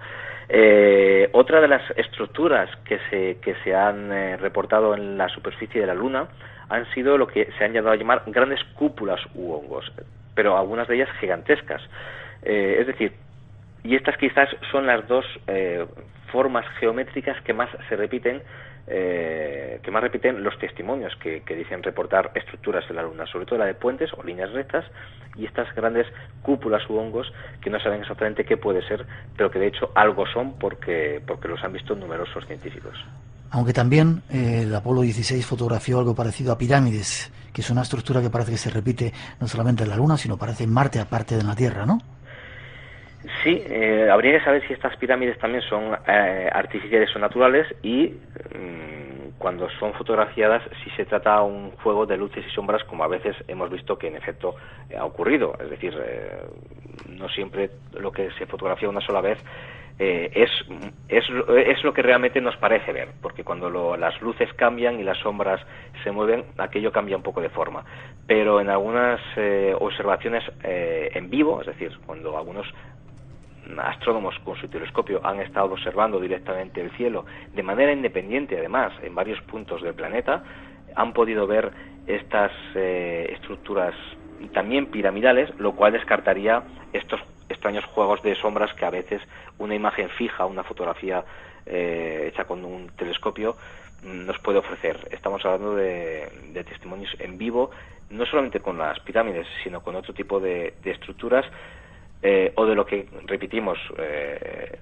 Otra de las estructuras que se han reportado en la superficie de la Luna han sido lo que se han llegado a llamar grandes cúpulas u hongos, pero algunas de ellas gigantescas. Es decir, y estas quizás son las dos formas geométricas que más se repiten, los testimonios que dicen reportar estructuras en la Luna, sobre todo la de puentes o líneas rectas, y estas grandes cúpulas u hongos que no saben exactamente qué puede ser, pero que de hecho algo son porque los han visto numerosos científicos. Aunque también el Apolo 16 fotografió algo parecido a pirámides, que es una estructura que parece que se repite no solamente en la Luna, sino parece en Marte, aparte de la Tierra, ¿no? Sí, habría que saber si estas pirámides también son artificiales o naturales y cuando son fotografiadas si se trata de un juego de luces y sombras, como a veces hemos visto que en efecto ha ocurrido. Es decir, no siempre lo que se fotografía una sola vez es lo que realmente nos parece ver, porque cuando las luces cambian y las sombras se mueven, aquello cambia un poco de forma. Pero en algunas observaciones en vivo, es decir, cuando algunos astrónomos con su telescopio han estado observando directamente el cielo de manera independiente, además, en varios puntos del planeta, han podido ver estas estructuras también piramidales, lo cual descartaría estos extraños juegos de sombras que a veces una imagen fija, una fotografía hecha con un telescopio nos puede ofrecer. Estamos hablando de testimonios en vivo, no solamente con las pirámides, sino con otro tipo de estructuras, o de lo que, repetimos,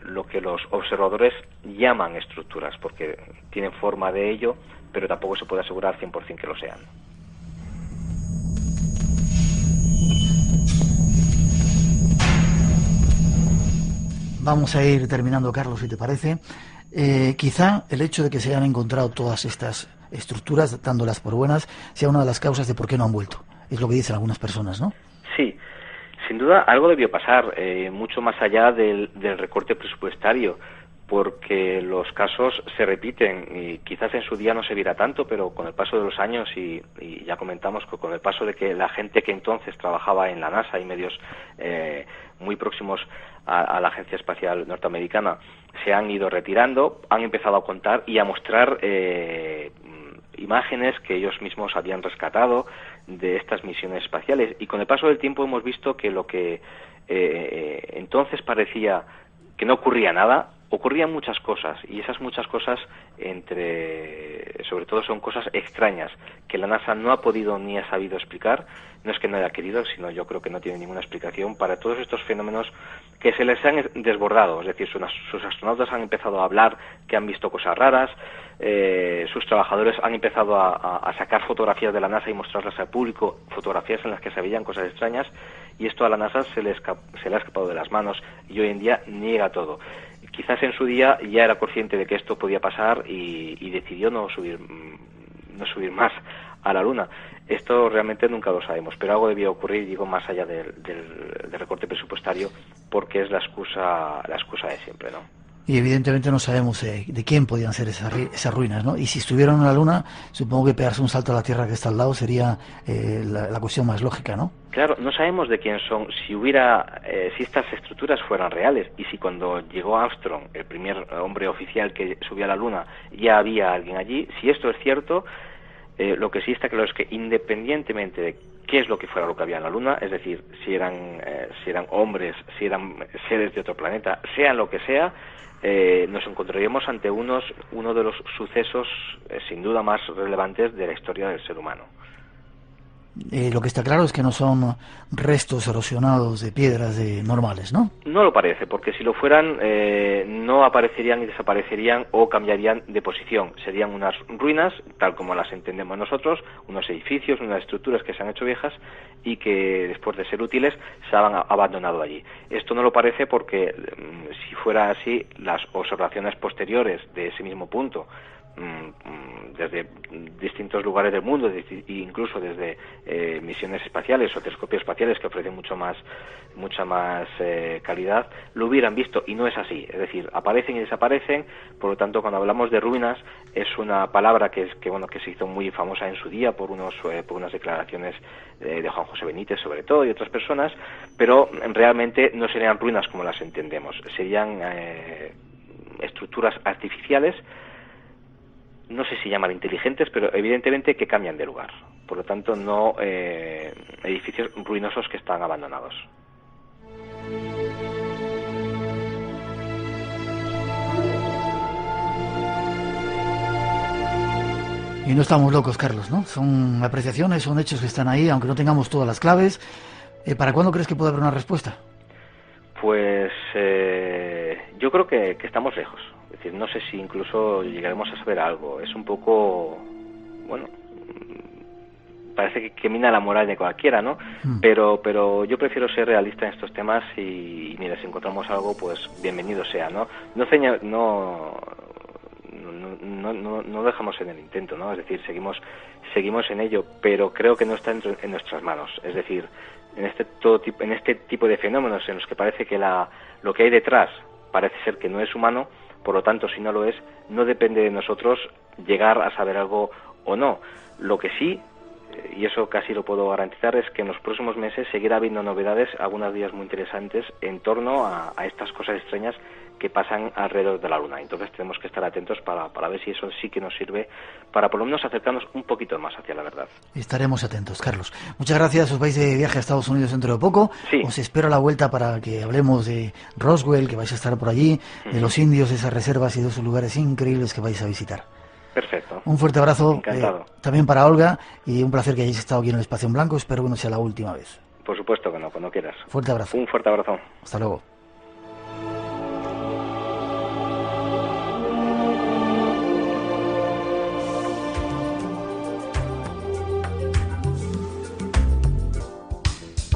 lo que los observadores llaman estructuras, porque tienen forma de ello, pero tampoco se puede asegurar 100% que lo sean. Vamos a ir terminando, Carlos, si te parece. Quizá el hecho de que se hayan encontrado todas estas estructuras, dándolas por buenas, sea una de las causas de por qué no han vuelto. Es lo que dicen algunas personas, ¿no? Sí, sin duda algo debió pasar, mucho más allá del recorte presupuestario, porque los casos se repiten y quizás en su día no se viera tanto, pero con el paso de los años y ya comentamos que con el paso de que la gente que entonces trabajaba en la NASA y medios muy próximos a la Agencia Espacial Norteamericana se han ido retirando, han empezado a contar y a mostrar imágenes que ellos mismos habían rescatado de estas misiones espaciales, y con el paso del tiempo hemos visto que lo que entonces parecía que no ocurría nada, ocurrían muchas cosas, y esas muchas cosas sobre todo son cosas extrañas que la NASA no ha podido ni ha sabido explicar. No es que no haya querido, sino yo creo que no tiene ninguna explicación para todos estos fenómenos que se les han desbordado. Es decir, sus astronautas han empezado a hablar que han visto cosas raras, sus trabajadores han empezado a sacar fotografías de la NASA y mostrarlas al público, fotografías en las que se veían cosas extrañas, y esto a la NASA se le ha escapado de las manos y hoy en día niega todo. Quizás en su día ya era consciente de que esto podía pasar y decidió no subir más a la Luna. Esto realmente nunca lo sabemos, pero algo debía ocurrir, digo, más allá del recorte presupuestario, porque es la excusa de siempre, ¿no? Y evidentemente no sabemos de quién podían ser esas ruinas, ¿no? Y si estuvieran en la Luna, supongo que pegarse un salto a la Tierra que está al lado sería la cuestión más lógica, ¿no? Claro, no sabemos de quién son. Si estas estructuras fueran reales, y si cuando llegó Armstrong, el primer hombre oficial que subió a la Luna, ya había alguien allí, si esto es cierto, lo que sí está claro es que independientemente de qué es lo que fuera lo que había en la Luna, es decir, si eran hombres, si eran seres de otro planeta, sean lo que sea, nos encontraríamos ante uno de los sucesos sin duda más relevantes de la historia del ser humano. Lo que está claro es que no son restos erosionados de piedras normales, ¿no? No lo parece, porque si lo fueran no aparecerían y desaparecerían o cambiarían de posición. Serían unas ruinas, tal como las entendemos nosotros, unos edificios, unas estructuras que se han hecho viejas y que después de ser útiles se han abandonado allí. Esto no lo parece porque si fuera así, las observaciones posteriores de ese mismo punto, desde distintos lugares del mundo, incluso desde misiones espaciales o telescopios espaciales que ofrecen mucha más calidad, lo hubieran visto, y no es así. Es decir, aparecen y desaparecen. Por lo tanto, cuando hablamos de ruinas, es una palabra que se hizo muy famosa en su día por unas declaraciones de Juan José Benítez, sobre todo, y otras personas, pero realmente no serían ruinas como las entendemos. Serían estructuras artificiales, no sé si llamar inteligentes, pero evidentemente que cambian de lugar. Por lo tanto, no edificios ruinosos que están abandonados. Y no estamos locos, Carlos, ¿no? Son apreciaciones, son hechos que están ahí, aunque no tengamos todas las claves. ¿Para cuándo crees que puede haber una respuesta? Pues yo creo que estamos lejos. Es decir, no sé si incluso llegaremos a saber algo. Es un poco, parece que mina la moral de cualquiera, ¿no? Pero yo prefiero ser realista en estos temas y mira, si encontramos algo, pues bienvenido sea, ¿no? No dejamos en el intento, ¿no? Es decir, seguimos en ello, pero creo que no está en nuestras manos. Es decir, en este tipo de fenómenos en los que parece que lo que hay detrás parece ser que no es humano, por lo tanto, si no lo es, no depende de nosotros llegar a saber algo o no. Lo que sí, y eso casi lo puedo garantizar, es que en los próximos meses seguirá habiendo novedades, algunas de ellas muy interesantes, en torno a estas cosas extrañas que pasan alrededor de la Luna. Entonces tenemos que estar atentos para ver si eso sí que nos sirve para por lo menos acercarnos un poquito más hacia la verdad. Estaremos atentos, Carlos. Muchas gracias. Os vais de viaje a Estados Unidos dentro de poco. Sí. Os espero a la vuelta para que hablemos de Roswell, que vais a estar por allí, de los indios, de esas reservas y de esos lugares increíbles que vais a visitar. Perfecto. Un fuerte abrazo. Encantado. También para Olga, y un placer que hayáis estado aquí en el Espacio en Blanco. Espero que no sea la última vez. Por supuesto que no, cuando quieras. Fuerte abrazo. Un fuerte abrazo. Hasta luego.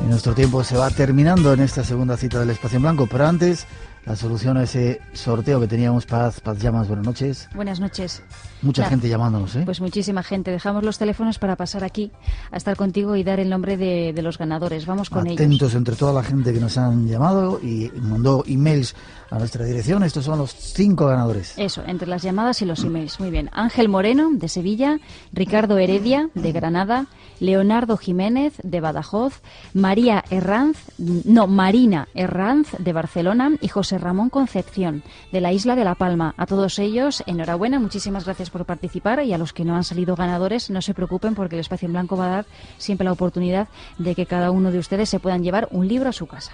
Nuestro tiempo se va terminando en esta segunda cita del Espacio en Blanco, pero antes la solución a ese sorteo que teníamos. Paz Llamas, buenas noches. Buenas noches. Mucha gente llamándonos, ¿eh? Pues muchísima gente. Dejamos los teléfonos para pasar aquí a estar contigo y dar el nombre de los ganadores. Vamos con ellos. Atentos entre toda la gente que nos han llamado y mandó emails a nuestra dirección. Estos son los 5 ganadores. Eso, entre las llamadas y los emails. Muy bien. Ángel Moreno, de Sevilla. Ricardo Heredia, de Granada. Leonardo Jiménez, de Badajoz. Marina Herranz, de Barcelona. Y José Ramón Concepción, de la isla de La Palma. A todos ellos, enhorabuena, muchísimas gracias por participar, y a los que no han salido ganadores, no se preocupen, porque el Espacio en Blanco va a dar siempre la oportunidad de que cada uno de ustedes se puedan llevar un libro a su casa.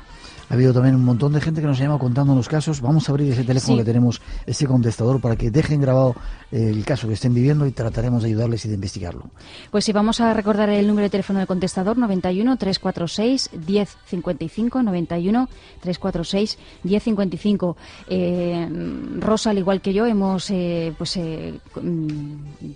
Ha habido también un montón de gente que nos llama contándonos casos. Vamos a abrir ese teléfono que tenemos, ese contestador, para que dejen grabado el caso que estén viviendo y trataremos de ayudarles y de investigarlo. Pues sí, vamos a recordar el número de teléfono del contestador: 91 346 1055, 91 346 1055. Rosa, al igual que yo, hemos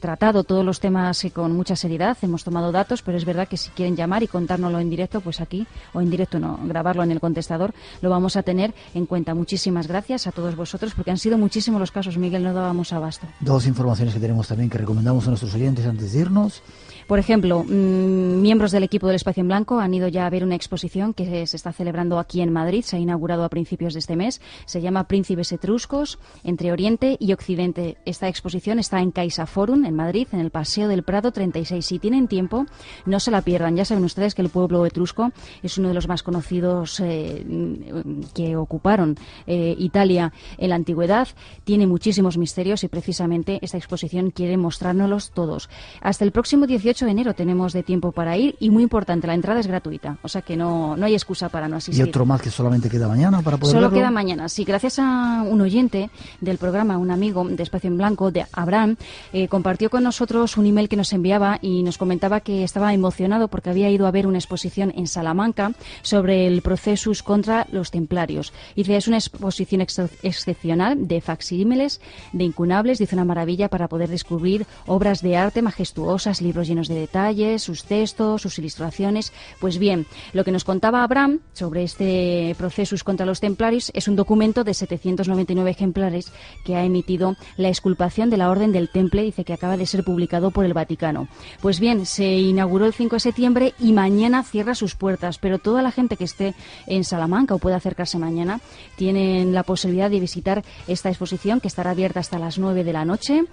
tratado todos los temas con mucha seriedad, hemos tomado datos, pero es verdad que si quieren llamar y contárnoslo en directo, pues aquí, o en directo no, grabarlo en el contestador, lo vamos a tener en cuenta. Muchísimas gracias a todos vosotros, porque han sido muchísimos los casos, Miguel, no dábamos abasto. Dos informaciones que tenemos también que recomendamos a nuestros oyentes antes de irnos. Por ejemplo, miembros del equipo del Espacio en Blanco han ido ya a ver una exposición que se está celebrando aquí en Madrid. Se ha inaugurado a principios de este mes. Se llama Príncipes Etruscos, entre Oriente y Occidente. Esta exposición está en CaixaForum, en Madrid, en el Paseo del Prado 36. Si tienen tiempo, no se la pierdan. Ya saben ustedes que el pueblo etrusco es uno de los más conocidos que ocuparon Italia en la antigüedad. Tiene muchísimos misterios y precisamente esta exposición quiere mostrárnoslos todos. Hasta el próximo 18 de enero tenemos de tiempo para ir, y muy importante, la entrada es gratuita, o sea que no hay excusa para no asistir. ¿Y otro más que solamente queda mañana para poder verlo? Solo queda mañana, sí, gracias a un oyente del programa, un amigo de Espacio en Blanco, de Abraham, compartió con nosotros un email que nos enviaba y nos comentaba que estaba emocionado porque había ido a ver una exposición en Salamanca sobre el Procesus contra los templarios. Dice, es una exposición excepcional de facsímiles, de incunables, dice, una maravilla para poder descubrir obras de arte majestuosas, libros llenos de detalles, sus textos, sus ilustraciones. Pues bien, lo que nos contaba Abraham sobre este Procesus contra los templarios es un documento de 799 ejemplares que ha emitido la exculpación de la Orden del Temple, dice, que acaba de ser publicado por el Vaticano. Pues bien, se inauguró el 5 de septiembre y mañana cierra sus puertas, pero toda la gente que esté en Salamanca o pueda acercarse mañana tienen la posibilidad de visitar esta exposición, que estará abierta hasta las 9 de la noche.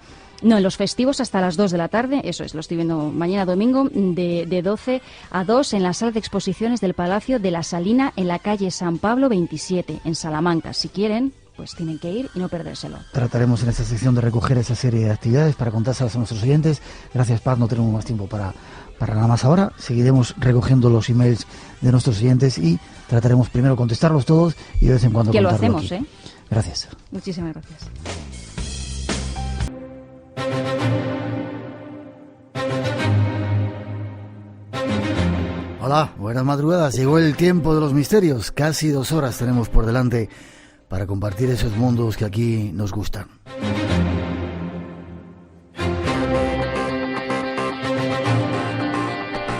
No, en los festivos hasta las 2 de la tarde, eso es, lo estoy viendo mañana domingo, de 12 a 2 en la sala de exposiciones del Palacio de la Salina, en la calle San Pablo 27, en Salamanca. Si quieren, pues tienen que ir y no perdérselo. Trataremos en esta sección de recoger esa serie de actividades para contárselas a nuestros oyentes. Gracias, Paz, no tenemos más tiempo para nada más ahora. Seguiremos recogiendo los emails de nuestros oyentes y trataremos primero contestarlos todos y de vez en cuando contarlo. Que lo hacemos, aquí. Gracias. Muchísimas gracias. Hola, buenas madrugadas. Llegó el tiempo de los misterios. Casi 2 horas tenemos por delante para compartir esos mundos que aquí nos gustan.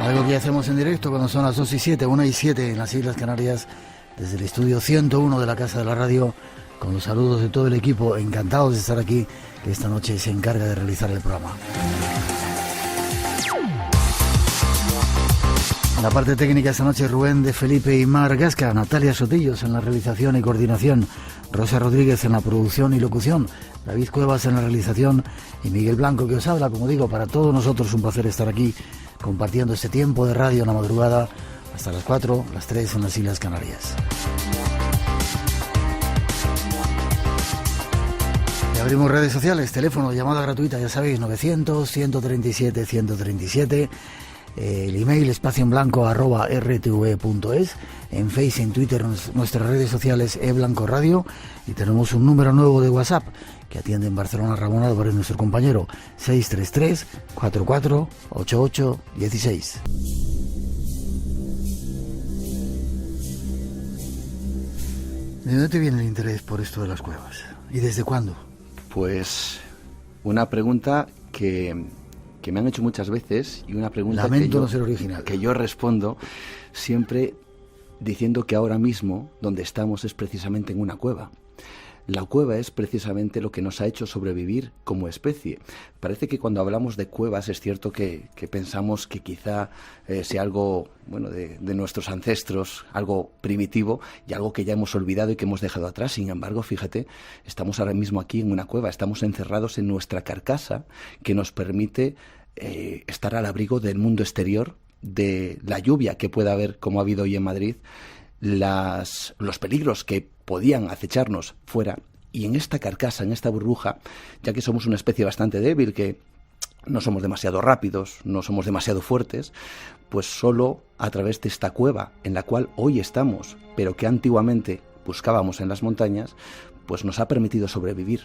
Algo que hacemos en directo cuando son las 2 y 7, 1 y 7 en las Islas Canarias, desde el estudio 101 de la Casa de la Radio, con los saludos de todo el equipo. Encantados de estar aquí, que esta noche se encarga de realizar el programa. En la parte técnica esta noche, Rubén de Felipe y Mar Gasca, Natalia Sotillos en la realización y coordinación, Rosa Rodríguez en la producción y locución, David Cuevas en la realización y Miguel Blanco que os habla. Como digo, para todos nosotros un placer estar aquí compartiendo este tiempo de radio en la madrugada hasta las 4, las 3 en las Islas Canarias. Y abrimos redes sociales, teléfono, llamada gratuita, ya sabéis, 900-137-137. El email espacioenblanco@rtv.es, en Facebook, en Twitter, nuestras redes sociales eBlanco Radio, y tenemos un número nuevo de WhatsApp que atiende en Barcelona Ramón Álvarez, nuestro compañero, 633-4488-16. ¿De dónde te viene el interés por esto de las cuevas? ¿Y desde cuándo? Pues una pregunta que me han hecho muchas veces, y una pregunta Lamento no ser original, que yo respondo siempre diciendo que ahora mismo donde estamos es precisamente en una cueva. La cueva es precisamente lo que nos ha hecho sobrevivir como especie. Parece que cuando hablamos de cuevas es cierto que pensamos que quizá sea algo de nuestros ancestros, algo primitivo y algo que ya hemos olvidado y que hemos dejado atrás. Sin embargo, fíjate, estamos ahora mismo aquí en una cueva, estamos encerrados en nuestra carcasa que nos permite estar al abrigo del mundo exterior, de la lluvia que pueda haber, como ha habido hoy en Madrid, los peligros que podían acecharnos fuera, y en esta carcasa, en esta burbuja, ya que somos una especie bastante débil, que no somos demasiado rápidos, no somos demasiado fuertes, pues solo a través de esta cueva en la cual hoy estamos, pero que antiguamente buscábamos en las montañas, pues nos ha permitido sobrevivir.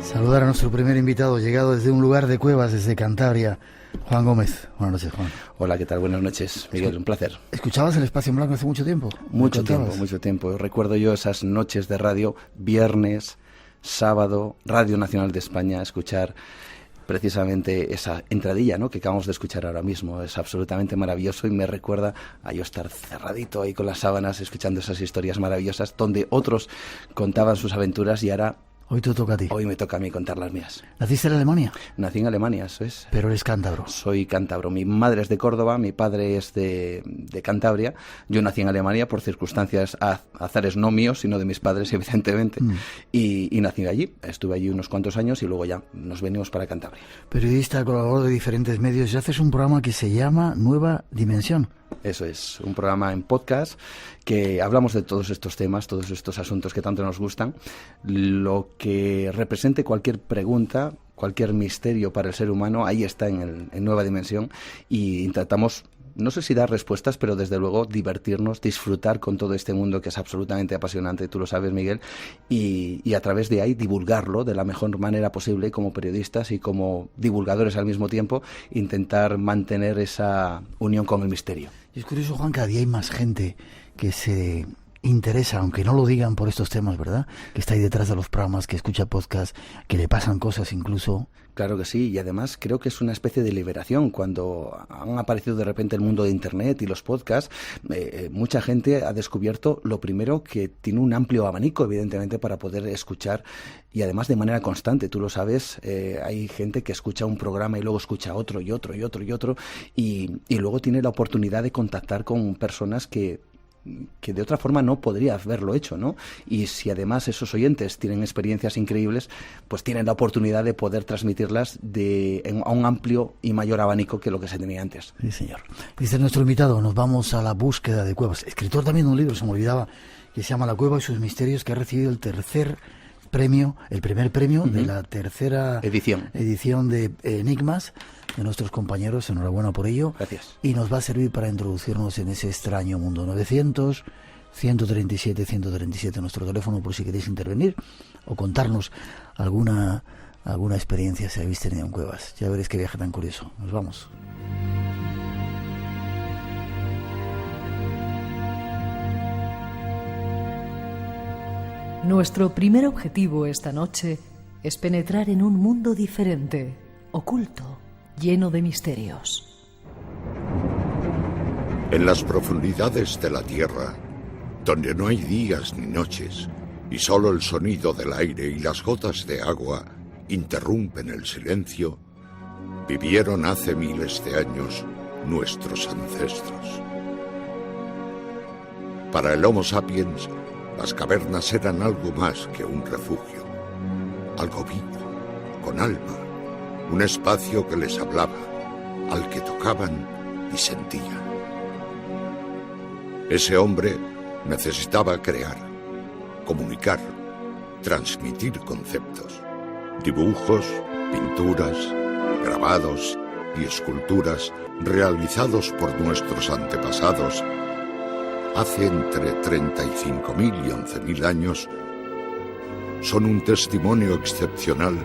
Saludar a nuestro primer invitado, llegado desde un lugar de cuevas, desde Cantabria, Juan Gómez. Buenas noches, Juan. Hola, ¿qué tal? Buenas noches, Miguel, un placer. ¿Escuchabas el Espacio en Blanco hace mucho tiempo? Mucho tiempo. Recuerdo yo esas noches de radio, viernes, sábado, Radio Nacional de España, escuchar precisamente esa entradilla, ¿no?, que acabamos de escuchar ahora mismo. Es absolutamente maravilloso y me recuerda a yo estar cerradito ahí con las sábanas, escuchando esas historias maravillosas, donde otros contaban sus aventuras y ahora... Hoy te toca a ti. Hoy me toca a mí contar las mías. ¿Naciste en Alemania? Nací en Alemania, eso es. Pero eres cántabro. Soy cántabro. Mi madre es de Córdoba, mi padre es de Cantabria. Yo nací en Alemania por circunstancias, azares no míos, sino de mis padres, evidentemente. Y nací allí. Estuve allí unos cuantos años y luego ya nos venimos para Cantabria. Periodista, colaborador de diferentes medios, y haces un programa que se llama Nueva Dimensión. Eso es, un programa en podcast que hablamos de todos estos temas, todos estos asuntos que tanto nos gustan, lo que represente cualquier pregunta, cualquier misterio para el ser humano, ahí está en Nueva Dimensión, y intentamos, no sé si dar respuestas, pero desde luego divertirnos, disfrutar con todo este mundo que es absolutamente apasionante, tú lo sabes, Miguel, y a través de ahí divulgarlo de la mejor manera posible como periodistas y como divulgadores al mismo tiempo, intentar mantener esa unión con el misterio. Y es curioso, Juan, cada día hay más gente que se interesa, aunque no lo digan, por estos temas, ¿verdad? Que está ahí detrás de los programas, que escucha podcast, que le pasan cosas incluso. Claro que sí, y además creo que es una especie de liberación. Cuando han aparecido de repente el mundo de Internet y los podcasts, mucha gente ha descubierto, lo primero, que tiene un amplio abanico, evidentemente, para poder escuchar, y además de manera constante. Tú lo sabes, hay gente que escucha un programa y luego escucha otro y otro y otro y otro, y luego tiene la oportunidad de contactar con personas que de otra forma no podría haberlo hecho, ¿no? Y si además esos oyentes tienen experiencias increíbles, pues tienen la oportunidad de poder transmitirlas a un amplio y mayor abanico que lo que se tenía antes. Sí, señor. Dice nuestro invitado, nos vamos a la búsqueda de cuevas. Escritor también de un libro, se me olvidaba, que se llama La cueva y sus misterios, que ha recibido el primer premio de la tercera edición de Enigmas de nuestros compañeros. Enhorabuena por ello. Gracias. Y nos va a servir para introducirnos en ese extraño mundo. 900-137-137, nuestro teléfono, por si queréis intervenir o contarnos alguna experiencia si habéis tenido en cuevas. Ya veréis qué viaje tan curioso. Nos vamos. Nuestro primer objetivo esta noche es penetrar en un mundo diferente, oculto, lleno de misterios. En las profundidades de la Tierra, donde no hay días ni noches, y solo el sonido del aire y las gotas de agua interrumpen el silencio, vivieron hace miles de años nuestros ancestros. Para el Homo sapiens, las cavernas eran algo más que un refugio, algo vivo, con alma, un espacio que les hablaba, al que tocaban y sentían. Ese hombre necesitaba crear, comunicar, transmitir conceptos, dibujos, pinturas, grabados y esculturas realizados por nuestros antepasados hace entre 35.000 y 11.000 años, son un testimonio excepcional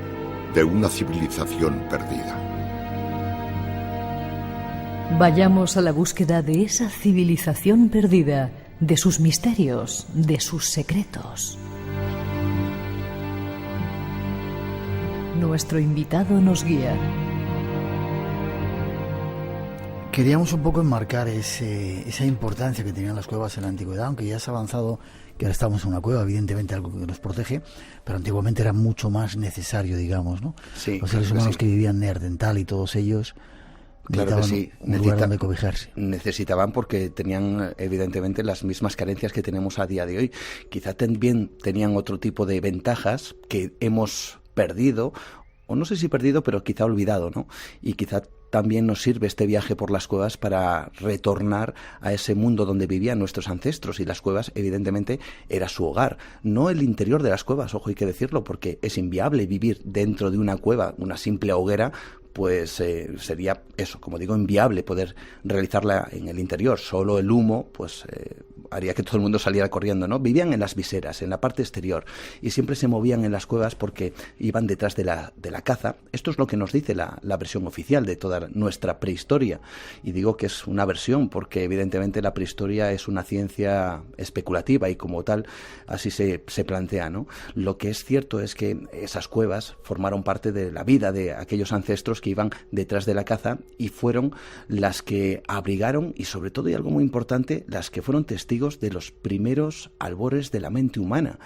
de una civilización perdida. Vayamos a la búsqueda de esa civilización perdida, de sus misterios, de sus secretos. Nuestro invitado nos guía. Queríamos un poco enmarcar esa importancia que tenían las cuevas en la antigüedad, aunque ya se ha avanzado que ahora estamos en una cueva, evidentemente algo que nos protege, pero antiguamente era mucho más necesario, digamos, ¿no? Sí, los seres humanos que vivían Neandertal y todos ellos claro que sí, un lugar donde cobijarse. Necesitaban porque tenían evidentemente las mismas carencias que tenemos a día de hoy. Quizá también tenían otro tipo de ventajas que hemos perdido, o no sé si perdido, pero quizá olvidado, ¿no? Y quizá también nos sirve este viaje por las cuevas para retornar a ese mundo donde vivían nuestros ancestros, y las cuevas evidentemente era su hogar, no el interior de las cuevas, ojo, hay que decirlo, porque es inviable vivir dentro de una cueva, una simple hoguera, pues sería eso, como digo, inviable poder realizarla en el interior. Solo el humo pues haría que todo el mundo saliera corriendo, ¿no? Vivían en las viseras, en la parte exterior, y siempre se movían en las cuevas porque iban detrás de la caza. Esto es lo que nos dice la versión oficial de toda nuestra prehistoria, y digo que es una versión porque evidentemente la prehistoria es una ciencia especulativa y como tal así se plantea, ¿no? Lo que es cierto es que esas cuevas formaron parte de la vida de aquellos ancestros que iban detrás de la caza, y fueron las que abrigaron, y sobre todo, y algo muy importante, las que fueron testigos de los primeros albores de la mente humana.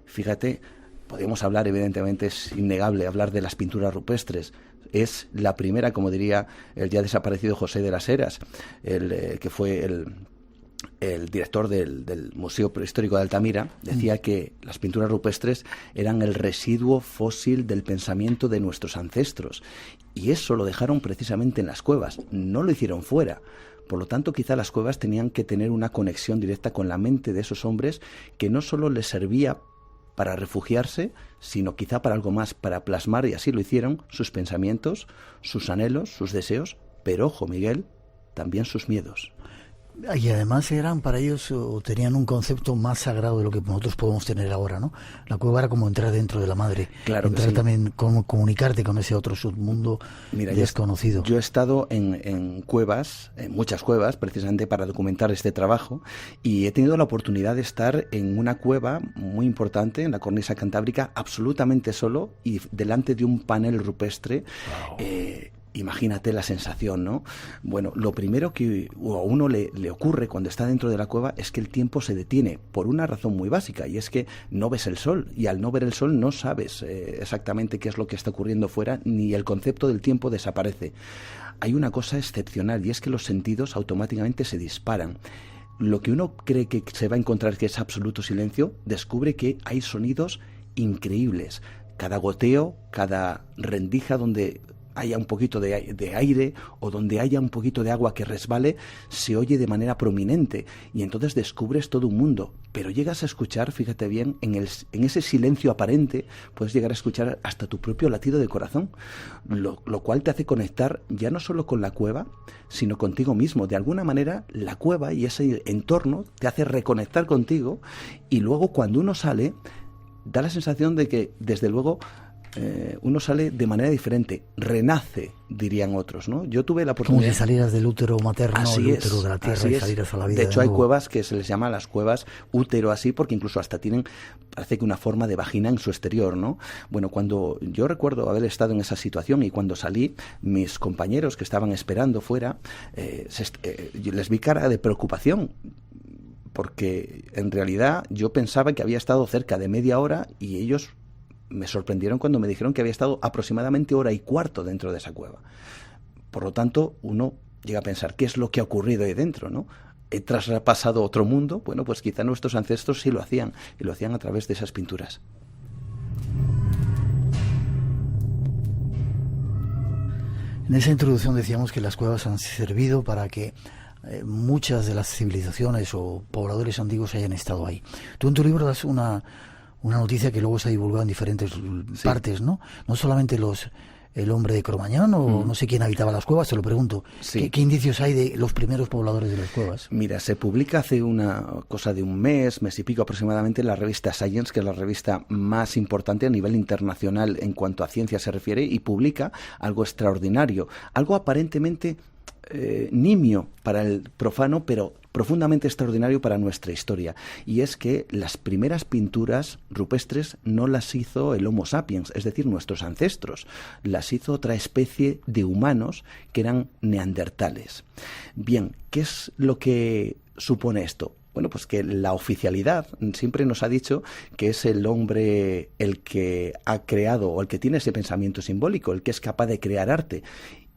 Fíjate, podemos hablar, evidentemente es innegable hablar de las pinturas rupestres. Es la primera, como diría el ya desaparecido José de las Heras, que fue el director del Museo Prehistórico de Altamira, decía que las pinturas rupestres eran el residuo fósil del pensamiento de nuestros ancestros, y eso lo dejaron precisamente en las cuevas, no lo hicieron fuera. Por lo tanto, quizá las cuevas tenían que tener una conexión directa con la mente de esos hombres, que no solo les servía para refugiarse, sino quizá para algo más, para plasmar, y así lo hicieron, sus pensamientos, sus anhelos, sus deseos, pero ojo, Miguel, también sus miedos. Y además eran para ellos, o tenían un concepto más sagrado de lo que nosotros podemos tener ahora, ¿no? La cueva era como entrar dentro de la madre, claro, entrar sí. También, como comunicarte con ese otro submundo. Mira, desconocido. Yo he estado en cuevas, en muchas cuevas, precisamente para documentar este trabajo, y he tenido la oportunidad de estar en una cueva muy importante, en la cornisa cantábrica, absolutamente solo, y delante de un panel rupestre. Wow. Imagínate la sensación, ¿no? Bueno, lo primero que a uno le ocurre cuando está dentro de la cueva es que el tiempo se detiene por una razón muy básica, y es que no ves el sol, y al no ver el sol no sabes exactamente qué es lo que está ocurriendo fuera, ni el concepto del tiempo desaparece. Hay una cosa excepcional, y es que los sentidos automáticamente se disparan. Lo que uno cree que se va a encontrar, que es absoluto silencio, descubre que hay sonidos increíbles. Cada goteo, cada rendija donde haya un poquito de aire, o donde haya un poquito de agua que resbale, se oye de manera prominente, y entonces descubres todo un mundo. Pero llegas a escuchar, fíjate bien, en ese silencio aparente, puedes llegar a escuchar hasta tu propio latido de corazón, lo cual te hace conectar ya no solo con la cueva, sino contigo mismo. De alguna manera, la cueva y ese entorno te hace reconectar contigo, y luego cuando uno sale, da la sensación de que, desde luego, uno sale de manera diferente, renace, dirían otros, ¿no? Yo tuve la oportunidad... Como si salieras del útero materno, así el útero de la tierra, y salieras a la vida. De hecho, de hay nuevo. cuevas que se les llama las cuevas útero, así, porque incluso hasta tienen, parece que una forma de vagina en su exterior, ¿no? Bueno, cuando yo recuerdo haber estado en esa situación, y cuando salí, mis compañeros que estaban esperando fuera, les vi cara de preocupación, porque en realidad yo pensaba que había estado cerca de media hora, y ellos me sorprendieron cuando me dijeron que había estado aproximadamente 1:15 horas dentro de esa cueva. Por lo tanto, uno llega a pensar, ¿qué es lo que ha ocurrido ahí dentro, no? ¿He traspasado otro mundo? Bueno, pues quizá nuestros ancestros sí lo hacían, y lo hacían a través de esas pinturas. En esa introducción decíamos que las cuevas han servido para que muchas de las civilizaciones o pobladores antiguos hayan estado ahí. Tú en tu libro das una noticia que luego se ha divulgado en diferentes partes, ¿no? No solamente el hombre de Cromañón, o no sé quién habitaba las cuevas, te lo pregunto. Sí. ¿Qué indicios hay de los primeros pobladores de las cuevas? Mira, se publica hace una cosa de un mes y pico aproximadamente, en la revista Science, que es la revista más importante a nivel internacional en cuanto a ciencia se refiere, y publica algo extraordinario, algo aparentemente nimio para el profano, pero profundamente extraordinario para nuestra historia. Y es que las primeras pinturas rupestres no las hizo el Homo sapiens, es decir, nuestros ancestros. Las hizo otra especie de humanos que eran neandertales. Bien, ¿qué es lo que supone esto? Bueno, pues que la oficialidad siempre nos ha dicho que es el hombre el que ha creado, o el que tiene ese pensamiento simbólico, el que es capaz de crear arte.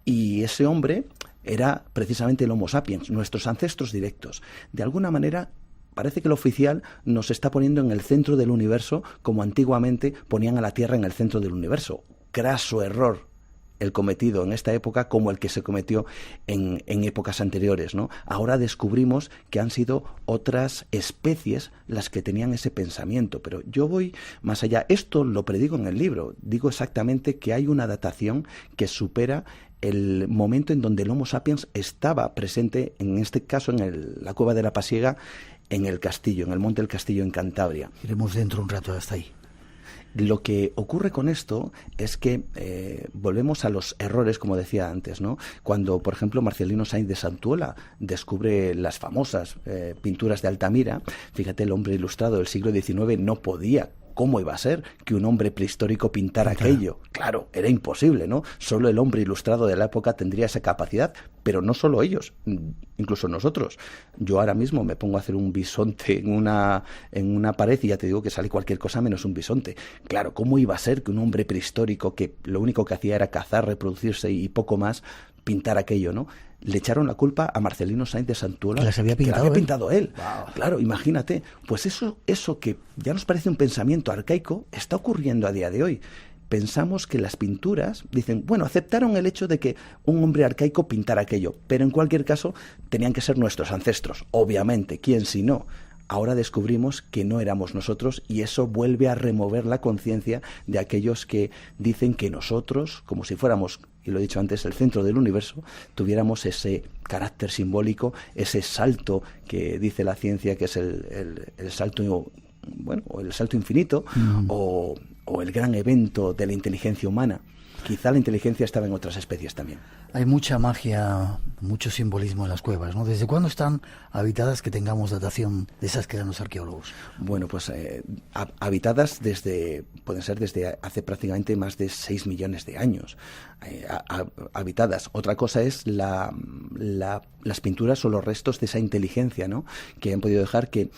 Y ese hombre era precisamente el Homo sapiens, nuestros ancestros directos. De alguna manera, parece que lo oficial nos está poniendo en el centro del universo, como antiguamente ponían a la Tierra en el centro del universo. Craso error el cometido en esta época como el que se cometió en épocas anteriores, ¿no? Ahora descubrimos que han sido otras especies las que tenían ese pensamiento, pero yo voy más allá. Esto lo predigo en el libro. Digo exactamente que hay una datación que supera el momento en donde el Homo sapiens estaba presente, en este caso en la cueva de la Pasiega, en el castillo, en el Monte del Castillo en Cantabria. Iremos dentro un rato hasta ahí. Lo que ocurre con esto es que volvemos a los errores, como decía antes, ¿no? Cuando, por ejemplo, Marcelino Sainz de Santuola descubre las famosas pinturas de Altamira, fíjate, el hombre ilustrado del siglo XIX no podía. ¿Cómo iba a ser que un hombre prehistórico pintara aquello? Claro, era imposible, ¿no? Solo el hombre ilustrado de la época tendría esa capacidad, pero no solo ellos, incluso nosotros. Yo ahora mismo me pongo a hacer un bisonte en una pared y ya te digo que sale cualquier cosa menos un bisonte. Claro, ¿cómo iba a ser que un hombre prehistórico que lo único que hacía era cazar, reproducirse y poco más, pintar aquello, ¿no? Le echaron la culpa a Marcelino Sainz de Santuola, que las había pintado él. Wow. Claro, imagínate. Pues eso que ya nos parece un pensamiento arcaico, está ocurriendo a día de hoy. Pensamos que las pinturas, dicen, bueno, aceptaron el hecho de que un hombre arcaico pintara aquello, pero en cualquier caso tenían que ser nuestros ancestros. Obviamente, ¿quién si no? Ahora descubrimos que no éramos nosotros y eso vuelve a remover la conciencia de aquellos que dicen que nosotros, como si fuéramos, y lo he dicho antes, el centro del universo, tuviéramos ese carácter simbólico, ese salto que dice la ciencia que es el salto, bueno, o el salto infinito, o el gran evento de la inteligencia humana. Quizá la inteligencia estaba en otras especies también. Hay mucha magia, mucho simbolismo en las cuevas, ¿no? ¿Desde cuándo están habitadas, que tengamos datación de esas que dan los arqueólogos? Bueno, pues habitadas pueden ser desde hace prácticamente más de 6 millones de años. Habitadas. Otra cosa es las pinturas o los restos de esa inteligencia, ¿no? Que han podido dejar que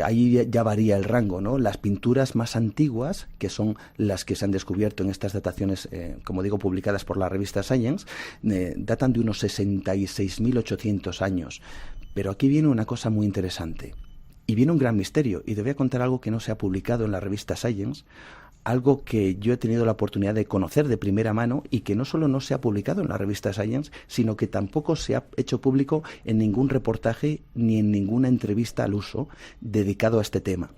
ahí ya varía el rango, ¿no? Las pinturas más antiguas, que son las que se han descubierto en estas dataciones, como digo, publicadas por la revista Science, datan de unos 66.800 años. Pero aquí viene una cosa muy interesante. Y viene un gran misterio. Y te voy a contar algo que no se ha publicado en la revista Science, algo que yo he tenido la oportunidad de conocer de primera mano y que no solo no se ha publicado en la revista Science, sino que tampoco se ha hecho público en ningún reportaje ni en ninguna entrevista al uso dedicado a este tema.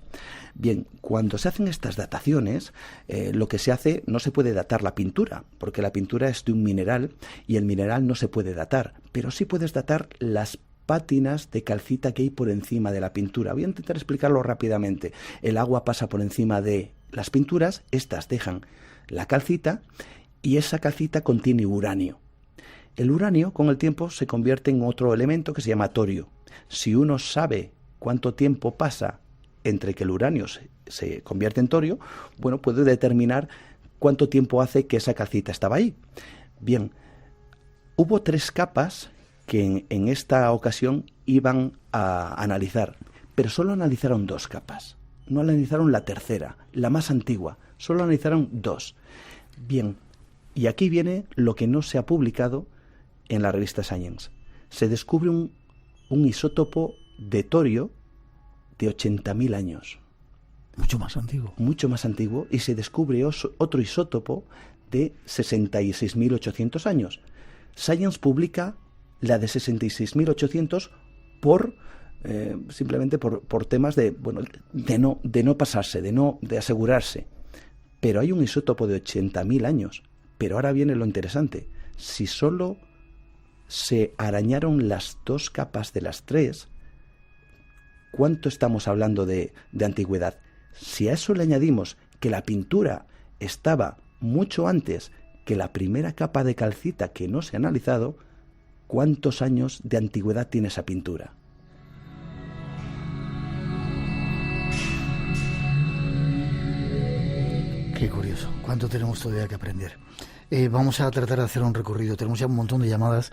Bien, cuando se hacen estas dataciones, lo que se hace, no se puede datar la pintura, porque la pintura es de un mineral y el mineral no se puede datar, pero sí puedes datar las pátinas de calcita que hay por encima de la pintura. Voy a intentar explicarlo rápidamente. El agua pasa por encima de las pinturas, estas dejan la calcita y esa calcita contiene uranio. El uranio con el tiempo se convierte en otro elemento que se llama torio. Si uno sabe cuánto tiempo pasa entre que el uranio se convierte en torio, bueno, puede determinar cuánto tiempo hace que esa calcita estaba ahí. Bien, hubo 3 capas que en esta ocasión iban a analizar, pero solo analizaron 2 capas. No analizaron la tercera, la más antigua, solo analizaron 2. Bien, y aquí viene lo que no se ha publicado en la revista Science. Se descubre un isótopo de torio de 80.000 años. Mucho más antiguo. Mucho más antiguo, y se descubre otro isótopo de 66.800 años. Science publica la de 66.800 simplemente por temas de no pasarse, de asegurarse. Pero hay un isótopo de 80.000 años. Pero ahora viene lo interesante. Si solo se arañaron las 2 capas de las 3, ¿cuánto estamos hablando de antigüedad? Si a eso le añadimos que la pintura estaba mucho antes que la primera capa de calcita que no se ha analizado, cuántos años de antigüedad tiene esa pintura. Qué curioso. ¿Cuánto tenemos todavía que aprender? Vamos a tratar de hacer un recorrido. Tenemos ya un montón de llamadas.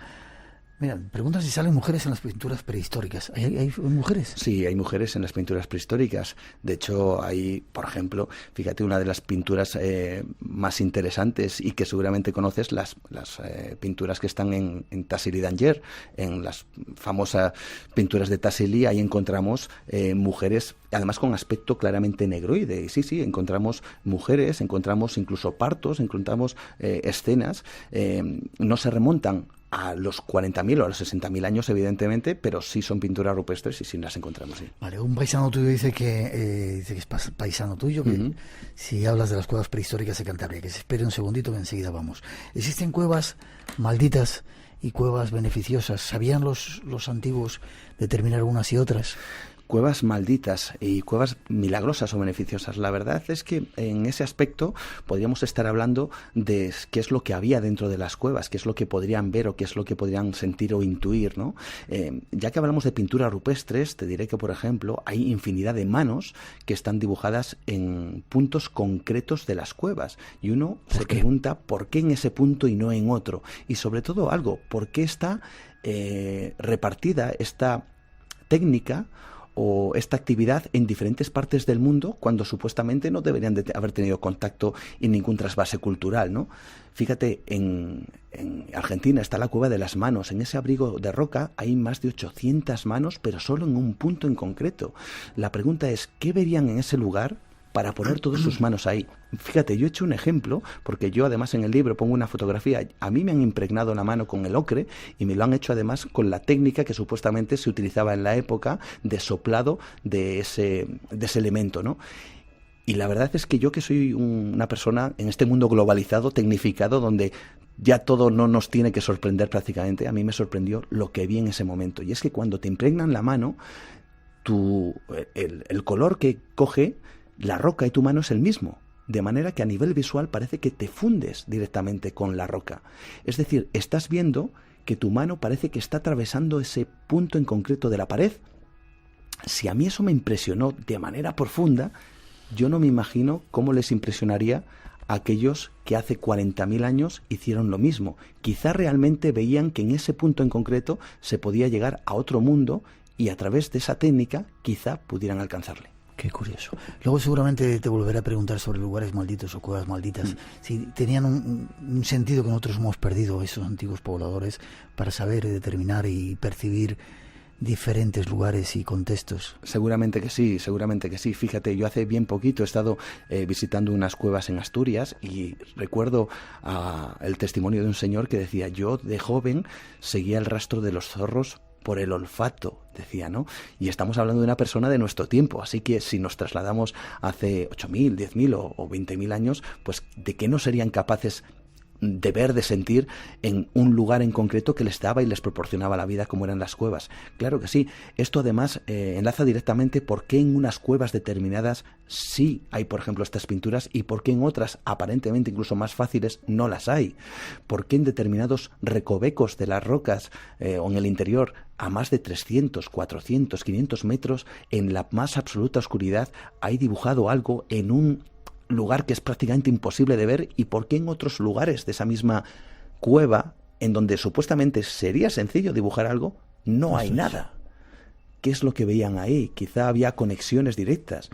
Mira, preguntan si salen mujeres en las pinturas prehistóricas. ¿Hay mujeres? Sí, hay mujeres en las pinturas prehistóricas. De hecho, hay, por ejemplo, fíjate, una de las pinturas más interesantes y que seguramente conoces, las pinturas que están en Tassili d'Angers, en las famosas pinturas de Tassili. Ahí encontramos mujeres, además con aspecto claramente negroide. Y sí, encontramos mujeres, encontramos incluso partos, encontramos escenas. No se remontan a los 40.000 o a los 60.000 años, evidentemente, pero sí son pinturas rupestres y sí las encontramos. Sí. Vale, un paisano tuyo dice que es paisano tuyo, que si hablas de las cuevas prehistóricas de Cantabria, que se espere un segundito que enseguida vamos. Existen cuevas malditas y cuevas beneficiosas. ¿Sabían los antiguos determinar unas y otras? Cuevas malditas y cuevas milagrosas o beneficiosas. La verdad es que en ese aspecto podríamos estar hablando de qué es lo que había dentro de las cuevas, qué es lo que podrían ver o qué es lo que podrían sentir o intuir, ¿no? Ya que hablamos de pinturas rupestres, te diré que, por ejemplo, hay infinidad de manos que están dibujadas en puntos concretos de las cuevas. Y uno se pregunta por qué en ese punto y no en otro. Y sobre todo algo, ¿por qué está repartida esta técnica o esta actividad en diferentes partes del mundo cuando supuestamente no deberían de haber tenido contacto y ningún trasvase cultural, ¿no? Fíjate, en Argentina está la Cueva de las Manos. En ese abrigo de roca hay más de 800 manos, pero solo en un punto en concreto. La pregunta es, ¿qué verían en ese lugar para poner todas sus manos ahí? Fíjate, yo he hecho un ejemplo, porque yo además en el libro pongo una fotografía. A mí me han impregnado la mano con el ocre y me lo han hecho además con la técnica que supuestamente se utilizaba en la época de soplado de ese elemento, ¿no? Y la verdad es que yo, que soy una persona en este mundo globalizado, tecnificado, donde ya todo no nos tiene que sorprender prácticamente, a mí me sorprendió lo que vi en ese momento. Y es que cuando te impregnan la mano, el color que coge la roca y tu mano es el mismo, de manera que a nivel visual parece que te fundes directamente con la roca. Es decir, estás viendo que tu mano parece que está atravesando ese punto en concreto de la pared. Si a mí eso me impresionó de manera profunda, yo no me imagino cómo les impresionaría a aquellos que hace 40.000 años hicieron lo mismo. Quizá realmente veían que en ese punto en concreto se podía llegar a otro mundo y a través de esa técnica quizá pudieran alcanzarle. Qué curioso. Luego seguramente te volveré a preguntar sobre lugares malditos o cuevas malditas. Si tenían un sentido que nosotros hemos perdido, esos antiguos pobladores, para saber y determinar y percibir diferentes lugares y contextos. Seguramente que sí, seguramente que sí. Fíjate, yo hace bien poquito he estado visitando unas cuevas en Asturias y recuerdo el testimonio de un señor que decía: yo de joven seguía el rastro de los zorros por el olfato, decía, ¿no? Y estamos hablando de una persona de nuestro tiempo, así que si nos trasladamos hace 8.000, 10.000 o 20.000 años, pues ¿de qué no serían capaces de ver, de sentir en un lugar en concreto que les daba y les proporcionaba la vida, como eran las cuevas? Claro que sí. Esto además enlaza directamente por qué en unas cuevas determinadas sí hay, por ejemplo, estas pinturas, y por qué en otras, aparentemente incluso más fáciles, no las hay. Por qué en determinados recovecos de las rocas o en el interior, a más de 300, 400, 500 metros, en la más absoluta oscuridad, hay dibujado algo en un lugar que es prácticamente imposible de ver, y por qué en otros lugares de esa misma cueva, en donde supuestamente sería sencillo dibujar algo, no hay nada. ¿Qué es lo que veían ahí? Quizá había conexiones directas.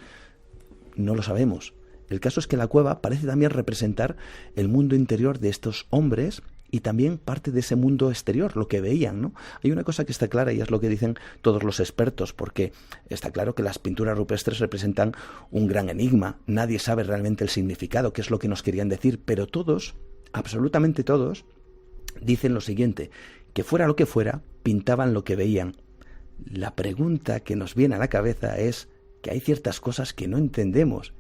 No lo sabemos. El caso es que la cueva parece también representar el mundo interior de estos hombres y también parte de ese mundo exterior, lo que veían, ¿no? Hay una cosa que está clara, y es lo que dicen todos los expertos, porque está claro que las pinturas rupestres representan un gran enigma. Nadie sabe realmente el significado, qué es lo que nos querían decir, pero todos, absolutamente todos, dicen lo siguiente: que fuera lo que fuera, pintaban lo que veían. La pregunta que nos viene a la cabeza es que hay ciertas cosas que no entendemos,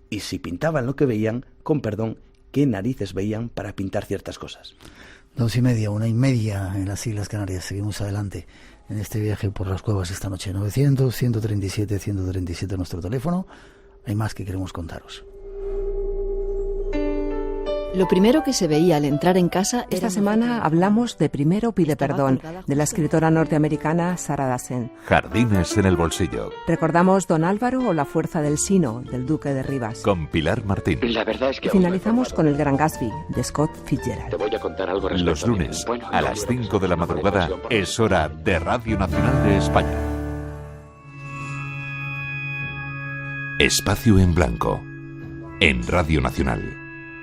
y si pintaban lo que veían, con perdón, ¿qué narices veían para pintar ciertas cosas? 2:30, 1:30 en las Islas Canarias. Seguimos adelante en este viaje por las cuevas esta noche. 900-137-137 nuestro teléfono. Hay más que queremos contaros. Lo primero que se veía al entrar en casa... Esta semana hablamos de Primero pide perdón, de la escritora norteamericana Sarah Dassen. Jardines en el bolsillo. Recordamos Don Álvaro o La fuerza del Sino, del Duque de Rivas. Con Pilar Martín. La verdad es que... Y finalizamos con El Gran Gatsby, de Scott Fitzgerald. Te voy a contar algo respecto Los lunes, a las 5 de la madrugada, es hora de Radio Nacional de España. Espacio en Blanco. En Radio Nacional.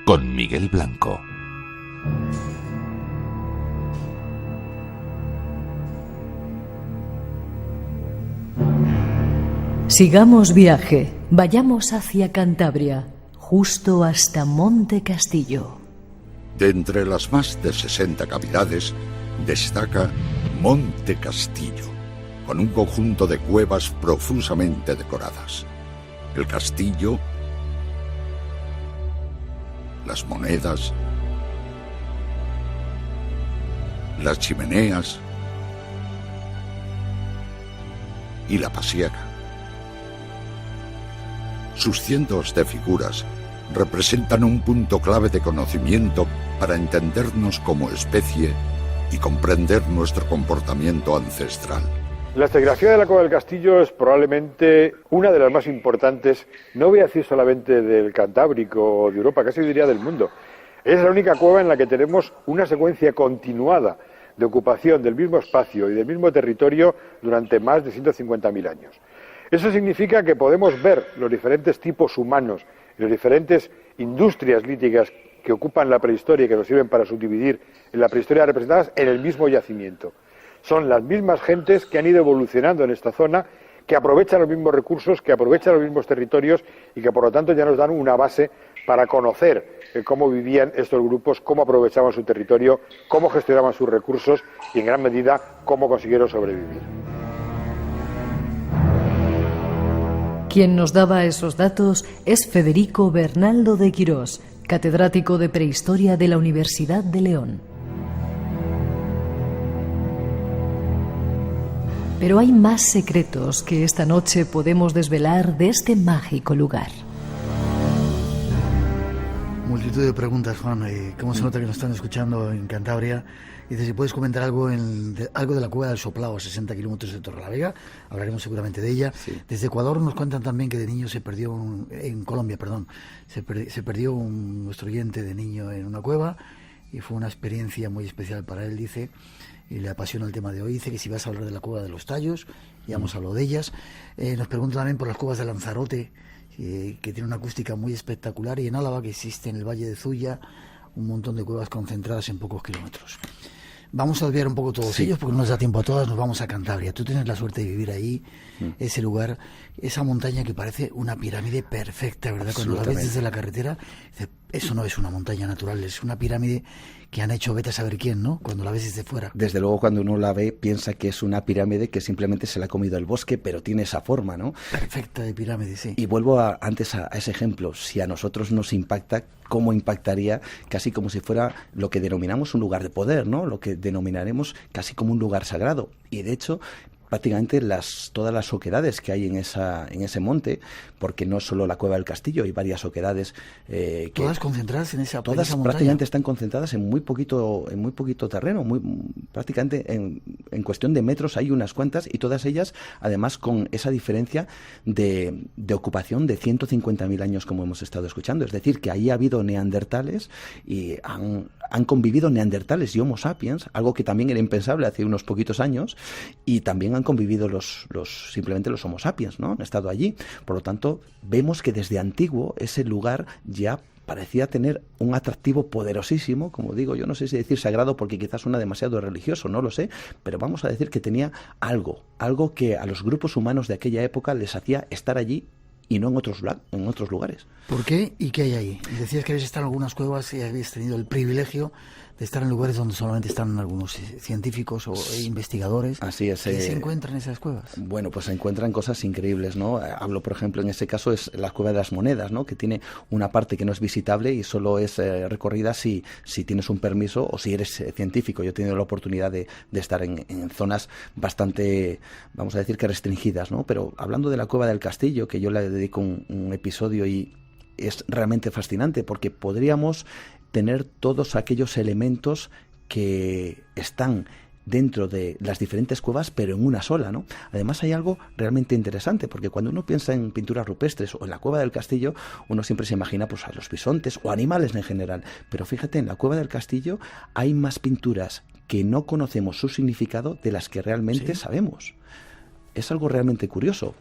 Con Miguel Blanco. Sigamos viaje. Vayamos hacia Cantabria, justo hasta Monte Castillo. De entre las más de 60 cavidades, destaca Monte Castillo, con un conjunto de cuevas profusamente decoradas. El castillo, las monedas, las chimeneas y la pasiega. Sus cientos de figuras representan un punto clave de conocimiento para entendernos como especie y comprender nuestro comportamiento ancestral. La estratigrafía de la Cueva del Castillo es probablemente una de las más importantes, no voy a decir solamente del Cantábrico o de Europa, casi diría del mundo. Es la única cueva en la que tenemos una secuencia continuada de ocupación del mismo espacio y del mismo territorio durante más de 150.000 años. Eso significa que podemos ver los diferentes tipos humanos y las diferentes industrias líticas que ocupan la prehistoria y que nos sirven para subdividir en la prehistoria representadas en el mismo yacimiento. Son las mismas gentes que han ido evolucionando en esta zona, que aprovechan los mismos recursos, que aprovechan los mismos territorios y que por lo tanto ya nos dan una base para conocer cómo vivían estos grupos, cómo aprovechaban su territorio, cómo gestionaban sus recursos y en gran medida cómo consiguieron sobrevivir. Quien nos daba esos datos es Federico Bernaldo de Quirós, catedrático de Prehistoria de la Universidad de León. Pero hay más secretos que esta noche podemos desvelar de este mágico lugar. Multitud de preguntas, Juan. ¿Cómo se nota que nos están escuchando en Cantabria? Dice, si puedes comentar algo algo de la Cueva del Soplao, a 60 kilómetros de Torrelavega. Hablaremos seguramente de ella. Sí. Desde Ecuador nos cuentan también que de niño en Colombia, se perdió nuestro oyente de niño en una cueva y fue una experiencia muy especial para él, dice, y le apasiona el tema de hoy. Dice que si vas a hablar de la Cueva de los Tallos, ya hemos hablado de ellas. Nos pregunta también por las cuevas de Lanzarote, que tiene una acústica muy espectacular, y en Álava, que existe en el Valle de Zuya un montón de cuevas concentradas en pocos kilómetros. Vamos a desviar un poco todos ellos porque no nos da tiempo a todas. Nos vamos a Cantabria. Tú tienes la suerte de vivir ahí, ese lugar, esa montaña que parece una pirámide perfecta, ¿verdad? Cuando la ves desde la carretera, eso no es una montaña natural, es una pirámide que han hecho vete a saber quién, ¿no? Cuando la ves desde fuera. Desde luego, cuando uno la ve, piensa que es una pirámide que simplemente se la ha comido el bosque, pero tiene esa forma, ¿no? Perfecta de pirámide, sí. Y vuelvo antes a ese ejemplo. Si a nosotros nos impacta, ¿cómo impactaría? Casi como si fuera lo que denominamos un lugar de poder, ¿no? Lo que denominaremos casi como un lugar sagrado. Y de hecho, prácticamente todas las oquedades que hay en ese monte, porque no solo la Cueva del Castillo, hay varias oquedades todas concentradas en esa montaña. Todas prácticamente están concentradas en muy poquito terreno, prácticamente en cuestión de metros hay unas cuantas, y todas ellas además con esa diferencia de ocupación de 150.000 años, como hemos estado escuchando. Es decir, que ahí ha habido neandertales y han convivido neandertales y Homo sapiens, algo que también era impensable hace unos poquitos años, y también han convivido simplemente los Homo sapiens, ¿no? Han estado allí. Por lo tanto, vemos que desde antiguo ese lugar ya parecía tener un atractivo poderosísimo, como digo, yo no sé si decir sagrado porque quizás suena demasiado religioso, no lo sé, pero vamos a decir que tenía algo que a los grupos humanos de aquella época les hacía estar allí y no en otros lugares. ¿Por qué y qué hay ahí? Decías que habéis estado en algunas cuevas y habéis tenido el privilegio de estar en lugares donde solamente están algunos científicos o investigadores. Así es. ¿Qué se encuentran en esas cuevas? Bueno, pues se encuentran cosas increíbles, ¿no? Hablo, por ejemplo, en ese caso es la Cueva de las Monedas, ¿no? Que tiene una parte que no es visitable y solo es recorrida si tienes un permiso o si eres científico. Yo he tenido la oportunidad de estar en zonas bastante, vamos a decir que restringidas, ¿no? Pero hablando de la Cueva del Castillo, que yo le dedico un episodio y es realmente fascinante porque podríamos tener todos aquellos elementos que están dentro de las diferentes cuevas, pero en una sola, ¿no? Además hay algo realmente interesante, porque cuando uno piensa en pinturas rupestres o en la Cueva del Castillo, uno siempre se imagina pues a los bisontes o animales en general, pero fíjate, en la Cueva del Castillo hay más pinturas que no conocemos su significado de las que realmente sabemos. Es algo realmente curioso.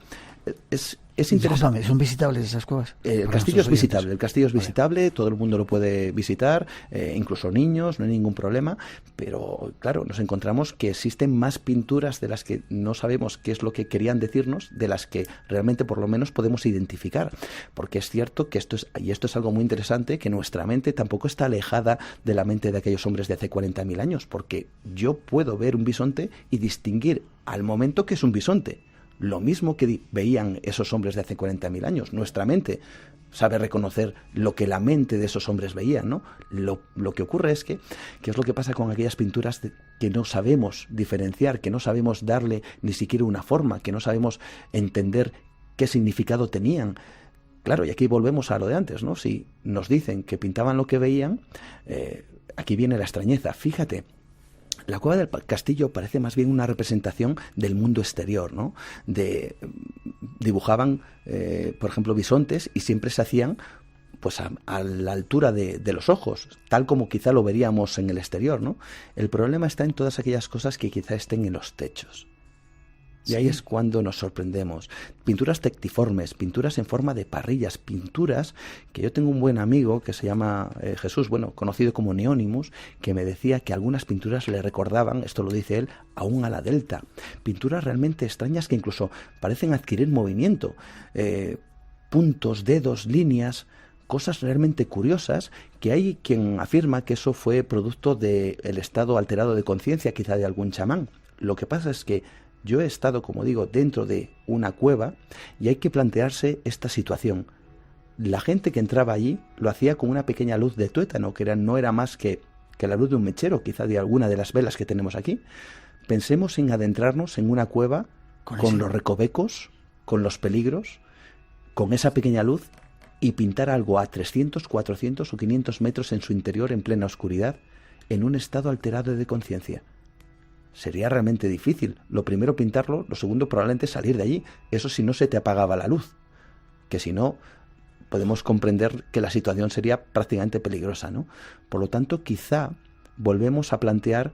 Es interesante. ¿Son visitables esas cuevas? El castillo es visitable, todo el mundo lo puede visitar, incluso niños, no hay ningún problema, pero claro, nos encontramos que existen más pinturas de las que no sabemos qué es lo que querían decirnos, de las que realmente por lo menos podemos identificar, porque es cierto que esto es algo muy interesante, que nuestra mente tampoco está alejada de la mente de aquellos hombres de hace 40.000 años, porque yo puedo ver un bisonte y distinguir al momento que es un bisonte. Lo mismo que veían esos hombres de hace 40.000 años. Nuestra mente sabe reconocer lo que la mente de esos hombres veía, ¿no? Lo que ocurre es que es lo que pasa con aquellas pinturas que no sabemos diferenciar, que no sabemos darle ni siquiera una forma, que no sabemos entender qué significado tenían. Claro, y aquí volvemos a lo de antes, ¿no? Si nos dicen que pintaban lo que veían, aquí viene la extrañeza. Fíjate, la Cueva del Castillo parece más bien una representación del mundo exterior, ¿no? Dibujaban, por ejemplo, bisontes y siempre se hacían pues a la altura de los ojos, tal como quizá lo veríamos en el exterior, ¿no? El problema está en todas aquellas cosas que quizá estén en los techos. Y ahí es cuando nos sorprendemos. Pinturas tectiformes, pinturas en forma de parrillas, pinturas que yo tengo un buen amigo que se llama Jesús, conocido como Neónimus, que me decía que algunas pinturas le recordaban, esto lo dice él, a un ala delta. Pinturas realmente extrañas que incluso parecen adquirir movimiento. Puntos, dedos, líneas, cosas realmente curiosas, que hay quien afirma que eso fue producto del estado alterado de conciencia, quizá de algún chamán. Lo que pasa es que yo he estado, como digo, dentro de una cueva y hay que plantearse esta situación. La gente que entraba allí lo hacía con una pequeña luz de tuétano, que no era más que la luz de un mechero, quizá de alguna de las velas que tenemos aquí. Pensemos en adentrarnos en una cueva con los recovecos, con los peligros, con esa pequeña luz y pintar algo a 300, 400 o 500 metros en su interior en plena oscuridad, en un estado alterado de conciencia. Sería realmente difícil. Lo primero pintarlo, lo segundo probablemente salir de allí. Eso si no se te apagaba la luz. Que si no, podemos comprender que la situación sería prácticamente peligrosa, ¿no? Por lo tanto, quizá volvemos a plantear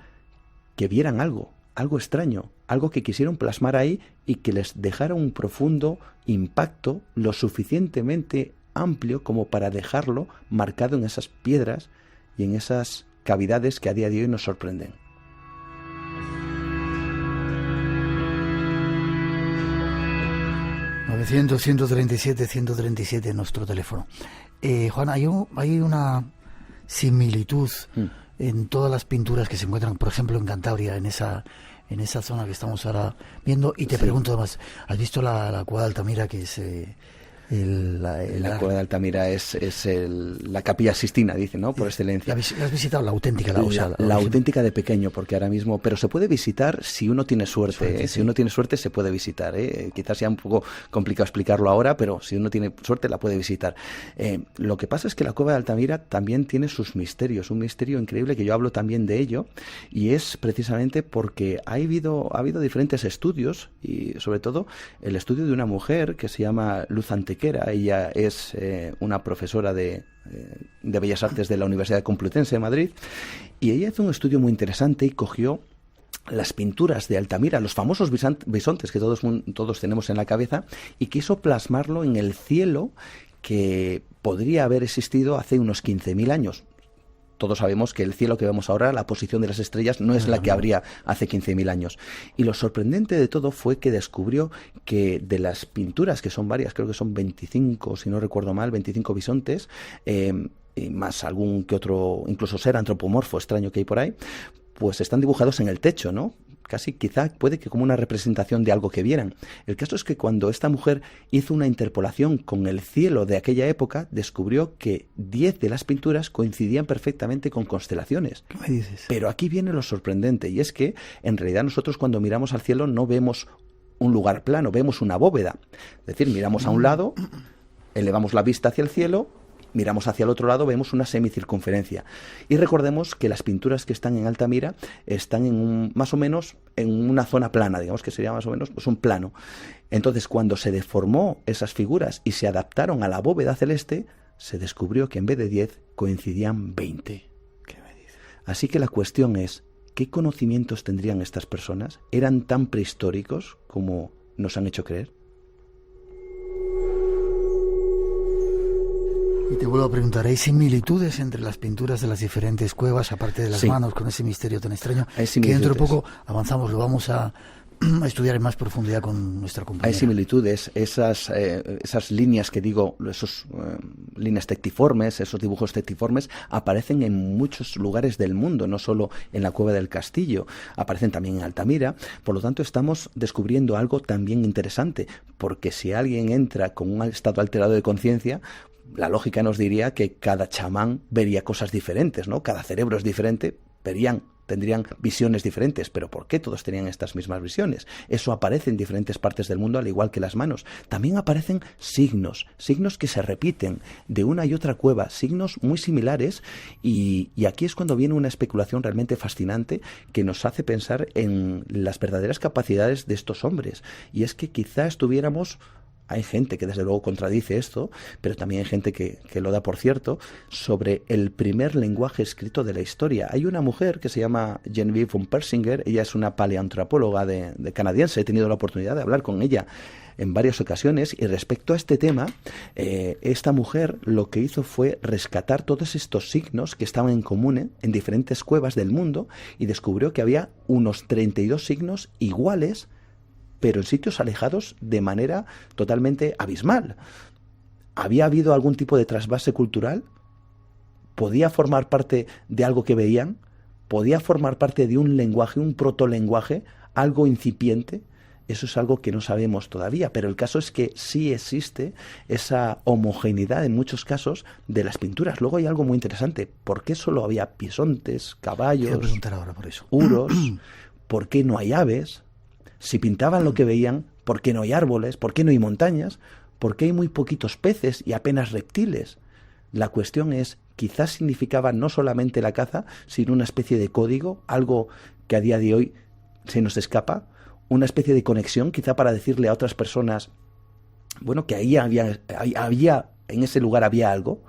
que vieran algo extraño, algo que quisieron plasmar ahí y que les dejara un profundo impacto lo suficientemente amplio como para dejarlo marcado en esas piedras y en esas cavidades que a día de hoy nos sorprenden. 900-137-137 nuestro teléfono. Juan, hay una similitud en todas las pinturas que se encuentran, por ejemplo, en Cantabria, en esa zona que estamos ahora viendo. Y te pregunto además, ¿has visto la Cueva de Altamira, que es... La Cueva de Altamira es la Capilla Sixtina, dice, ¿no? Por excelencia. ¿La has visitado la auténtica? La auténtica de pequeño, porque ahora mismo... Pero se puede visitar si uno tiene suerte. Si uno tiene suerte se puede visitar. Quizás sea un poco complicado explicarlo ahora, pero si uno tiene suerte la puede visitar. Lo que pasa es que la Cueva de Altamira también tiene sus misterios. Un misterio increíble que yo hablo también de ello. Y es precisamente porque ha habido diferentes estudios, y sobre todo el estudio de una mujer que se llama Luz Antequera. Ella es una profesora de Bellas Artes de la Universidad Complutense de Madrid, y ella hizo un estudio muy interesante y cogió las pinturas de Altamira, los famosos bisontes que todos tenemos en la cabeza, y quiso plasmarlo en el cielo que podría haber existido hace unos 15.000 años. Todos sabemos que el cielo que vemos ahora, la posición de las estrellas, no es la que habría hace 15.000 años. Y lo sorprendente de todo fue que descubrió que de las pinturas, que son varias, creo que son 25, si no recuerdo mal, 25 bisontes, y más algún que otro, incluso ser antropomorfo extraño que hay por ahí, pues están dibujados en el techo, ¿no? Casi quizá puede que como una representación de algo que vieran. El caso es que cuando esta mujer hizo una interpolación con el cielo de aquella época, descubrió que 10 de las pinturas coincidían perfectamente con constelaciones. ¿Qué me dices? Pero aquí viene lo sorprendente, y es que en realidad nosotros cuando miramos al cielo no vemos un lugar plano, vemos una bóveda. Es decir, miramos a un lado, elevamos la vista hacia el cielo miramos hacia el otro lado, vemos una semicircunferencia. Y recordemos que las pinturas que están en Altamira están más o menos en una zona plana, digamos que sería más o menos pues un plano. Entonces, cuando se deformó esas figuras y se adaptaron a la bóveda celeste, se descubrió que en vez de 10 coincidían 20. ¿Qué me dices? Así que la cuestión es, ¿qué conocimientos tendrían estas personas? ¿Eran tan prehistóricos como nos han hecho creer? Y te vuelvo a preguntar, ¿hay similitudes entre las pinturas de las diferentes cuevas, aparte de las manos, con ese misterio tan extraño? Hay que dentro de poco avanzamos, lo vamos a estudiar en más profundidad con nuestra compañera. Hay similitudes, esas líneas que digo, esas líneas tectiformes, esos dibujos tectiformes, aparecen en muchos lugares del mundo, no solo en la Cueva del Castillo, aparecen también en Altamira. Por lo tanto, estamos descubriendo algo también interesante, porque si alguien entra con un estado alterado de conciencia, la lógica nos diría que cada chamán vería cosas diferentes, ¿no? Cada cerebro es diferente, tendrían visiones diferentes, pero ¿por qué todos tenían estas mismas visiones? Eso aparece en diferentes partes del mundo, al igual que las manos. También aparecen signos que se repiten de una y otra cueva, signos muy similares, y aquí es cuando viene una especulación realmente fascinante que nos hace pensar en las verdaderas capacidades de estos hombres, y es que quizá estuviéramos... Hay gente que desde luego contradice esto, pero también hay gente que lo da por cierto, sobre el primer lenguaje escrito de la historia. Hay una mujer que se llama Genevieve von Persinger, ella es una paleoantropóloga de canadiense, he tenido la oportunidad de hablar con ella en varias ocasiones, y respecto a este tema, esta mujer lo que hizo fue rescatar todos estos signos que estaban en común en diferentes cuevas del mundo, y descubrió que había unos 32 signos iguales, pero en sitios alejados de manera totalmente abismal. ¿Había habido algún tipo de trasvase cultural? ¿Podía formar parte de algo que veían? ¿Podía formar parte de un lenguaje, un protolenguaje, algo incipiente? Eso es algo que no sabemos todavía, pero el caso es que sí existe esa homogeneidad en muchos casos de las pinturas. Luego hay algo muy interesante. ¿Por qué solo había bisontes, caballos, quiero preguntar ahora por eso, uros? ¿Por qué no hay aves? Si pintaban lo que veían, ¿por qué no hay árboles? ¿Por qué no hay montañas? ¿Por qué hay muy poquitos peces y apenas reptiles? La cuestión es, quizás significaba no solamente la caza, sino una especie de código, algo que a día de hoy se nos escapa, una especie de conexión, quizá para decirle a otras personas, bueno, que ahí había en ese lugar había algo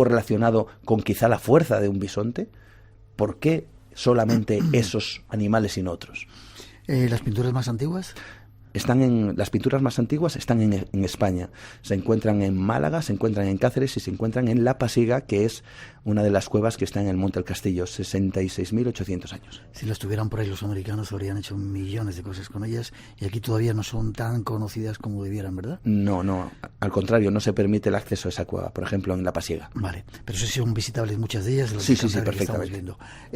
relacionado con quizá la fuerza de un bisonte. ¿Por qué solamente esos animales y no otros? ¿Las pinturas más antiguas? Las pinturas más antiguas están en España. Se encuentran en Málaga, se encuentran en Cáceres y se encuentran en La Pasiga, que es una de las cuevas que está en el Monte del Castillo, 66.800 años. Si las tuvieran por ahí los americanos, habrían hecho millones de cosas con ellas, y aquí todavía no son tan conocidas como debieran, ¿verdad? No, al contrario, no se permite el acceso a esa cueva, por ejemplo, en La Pasiga. Vale, pero sí son visitables muchas de ellas. Sí, perfectamente.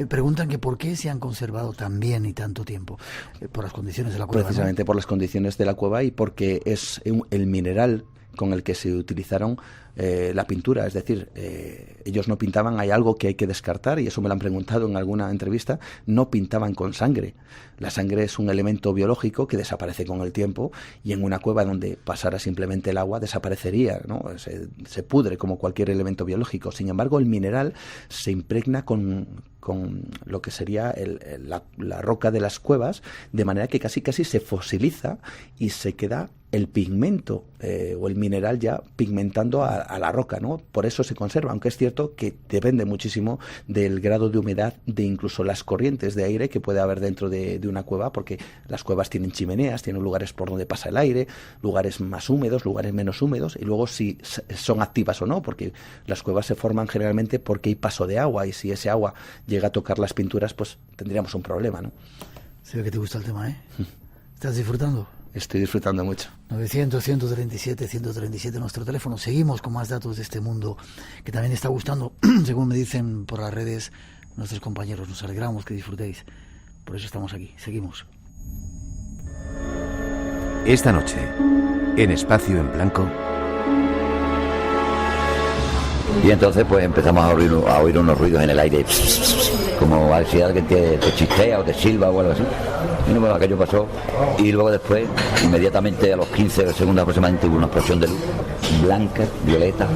Preguntan que por qué se han conservado tan bien y tanto tiempo, por las condiciones de la cueva. Precisamente, ¿no? Por las condiciones de la cueva y porque es el mineral con el que se utilizaron la pintura, es decir, ellos no pintaban, hay algo que hay que descartar, y eso me lo han preguntado en alguna entrevista, no pintaban con sangre. La sangre es un elemento biológico que desaparece con el tiempo, y en una cueva donde pasara simplemente el agua desaparecería, ¿no? Se pudre como cualquier elemento biológico. Sin embargo, el mineral se impregna con lo que sería la roca de las cuevas, de manera que casi se fosiliza y se queda el pigmento o el mineral ya pigmentando a la roca, ¿no? Por eso se conserva, aunque es cierto que depende muchísimo del grado de humedad, de incluso las corrientes de aire que puede haber dentro de una cueva, porque las cuevas tienen chimeneas, tienen lugares por donde pasa el aire, lugares más húmedos, lugares menos húmedos, y luego si son activas o no, porque las cuevas se forman generalmente porque hay paso de agua, y si ese agua llega a tocar las pinturas, pues tendríamos un problema, ¿no? Se ve que te gusta el tema, ¿eh? ¿Estás disfrutando? Estoy disfrutando mucho. 900-137-137 nuestro teléfono. Seguimos con más datos de este mundo que también está gustando, según me dicen por las redes nuestros compañeros. Nos alegramos que disfrutéis. Por eso estamos aquí. Seguimos. Esta noche, en Espacio en Blanco. Y entonces pues empezamos a oír unos ruidos en el aire, como a ver si alguien te chistea o te silba o algo así. Y no, bueno, aquello pasó, y luego después, inmediatamente a los 15 segundos aproximadamente, hubo una explosión de luz, blanca, violeta,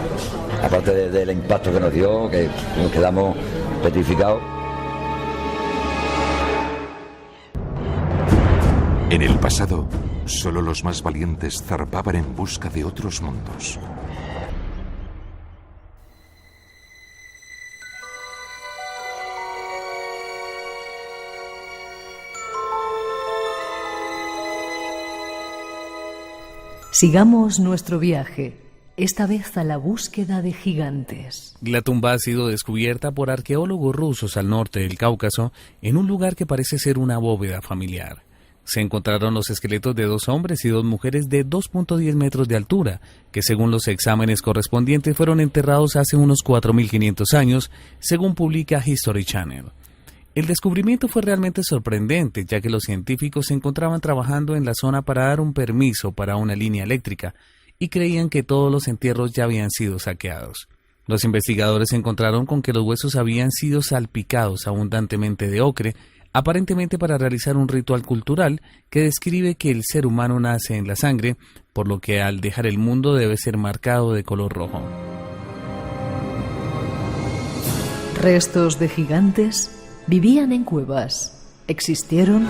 aparte del impacto que nos dio, que nos quedamos petrificados. En el pasado, solo los más valientes zarpaban en busca de otros mundos. Sigamos nuestro viaje, esta vez a la búsqueda de gigantes. La tumba ha sido descubierta por arqueólogos rusos al norte del Cáucaso, en un lugar que parece ser una bóveda familiar. Se encontraron los esqueletos de 2 hombres y 2 mujeres de 2.10 metros de altura, que según los exámenes correspondientes fueron enterrados hace unos 4.500 años, según publica History Channel. El descubrimiento fue realmente sorprendente, ya que los científicos se encontraban trabajando en la zona para dar un permiso para una línea eléctrica y creían que todos los entierros ya habían sido saqueados. Los investigadores se encontraron con que los huesos habían sido salpicados abundantemente de ocre, aparentemente para realizar un ritual cultural que describe que el ser humano nace en la sangre, por lo que al dejar el mundo debe ser marcado de color rojo. Restos de gigantes vivían en cuevas. ¿Existieron?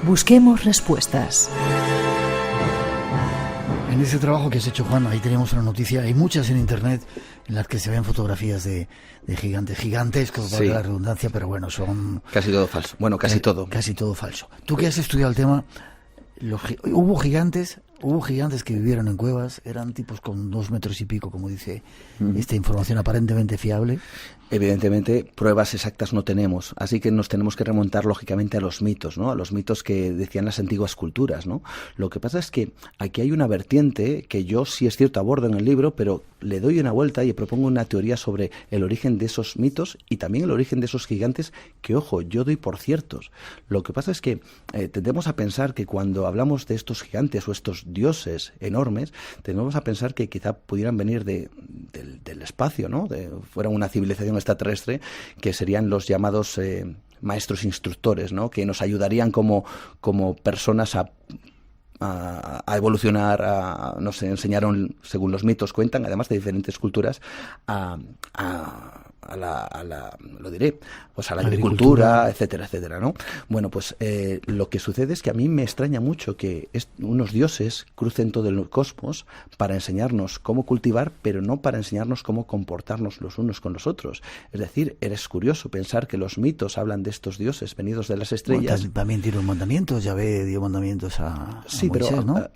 Busquemos respuestas. En ese trabajo que has hecho, Juan, ahí tenemos una noticia. Hay muchas en internet en las que se ven fotografías de gigantes, gigantescos, valga la redundancia, pero bueno, son... Casi todo falso. Bueno, casi todo. Casi todo falso. Tú que has estudiado el tema, hubo gigantes que vivieron en cuevas, eran tipos con 2 metros y pico, como dice esta información aparentemente fiable. Evidentemente, pruebas exactas no tenemos, así que nos tenemos que remontar lógicamente a los mitos, ¿no? A los mitos que decían las antiguas culturas, ¿no? Lo que pasa es que aquí hay una vertiente que yo sí es cierto abordo en el libro, pero le doy una vuelta y propongo una teoría sobre el origen de esos mitos y también el origen de esos gigantes que, ojo, yo doy por ciertos. Lo que pasa es que tendemos a pensar que cuando hablamos de estos gigantes o estos dioses enormes, tendemos a pensar que quizá pudieran venir del espacio, ¿no? Fuera una civilización extraterrestre, que serían los llamados maestros instructores, ¿no? Que nos ayudarían como personas a evolucionar, nos enseñaron, según los mitos cuentan, además de diferentes culturas, a la agricultura, etcétera, etcétera, ¿no? Bueno, pues lo que sucede es que a mí me extraña mucho que unos dioses crucen todo el cosmos para enseñarnos cómo cultivar, pero no para enseñarnos cómo comportarnos los unos con los otros. Es decir, eres curioso pensar que los mitos hablan de estos dioses venidos de las estrellas. Bueno, también dieron mandamientos, Yahvé dio mandamientos a sí, Moisés, pero ¿no?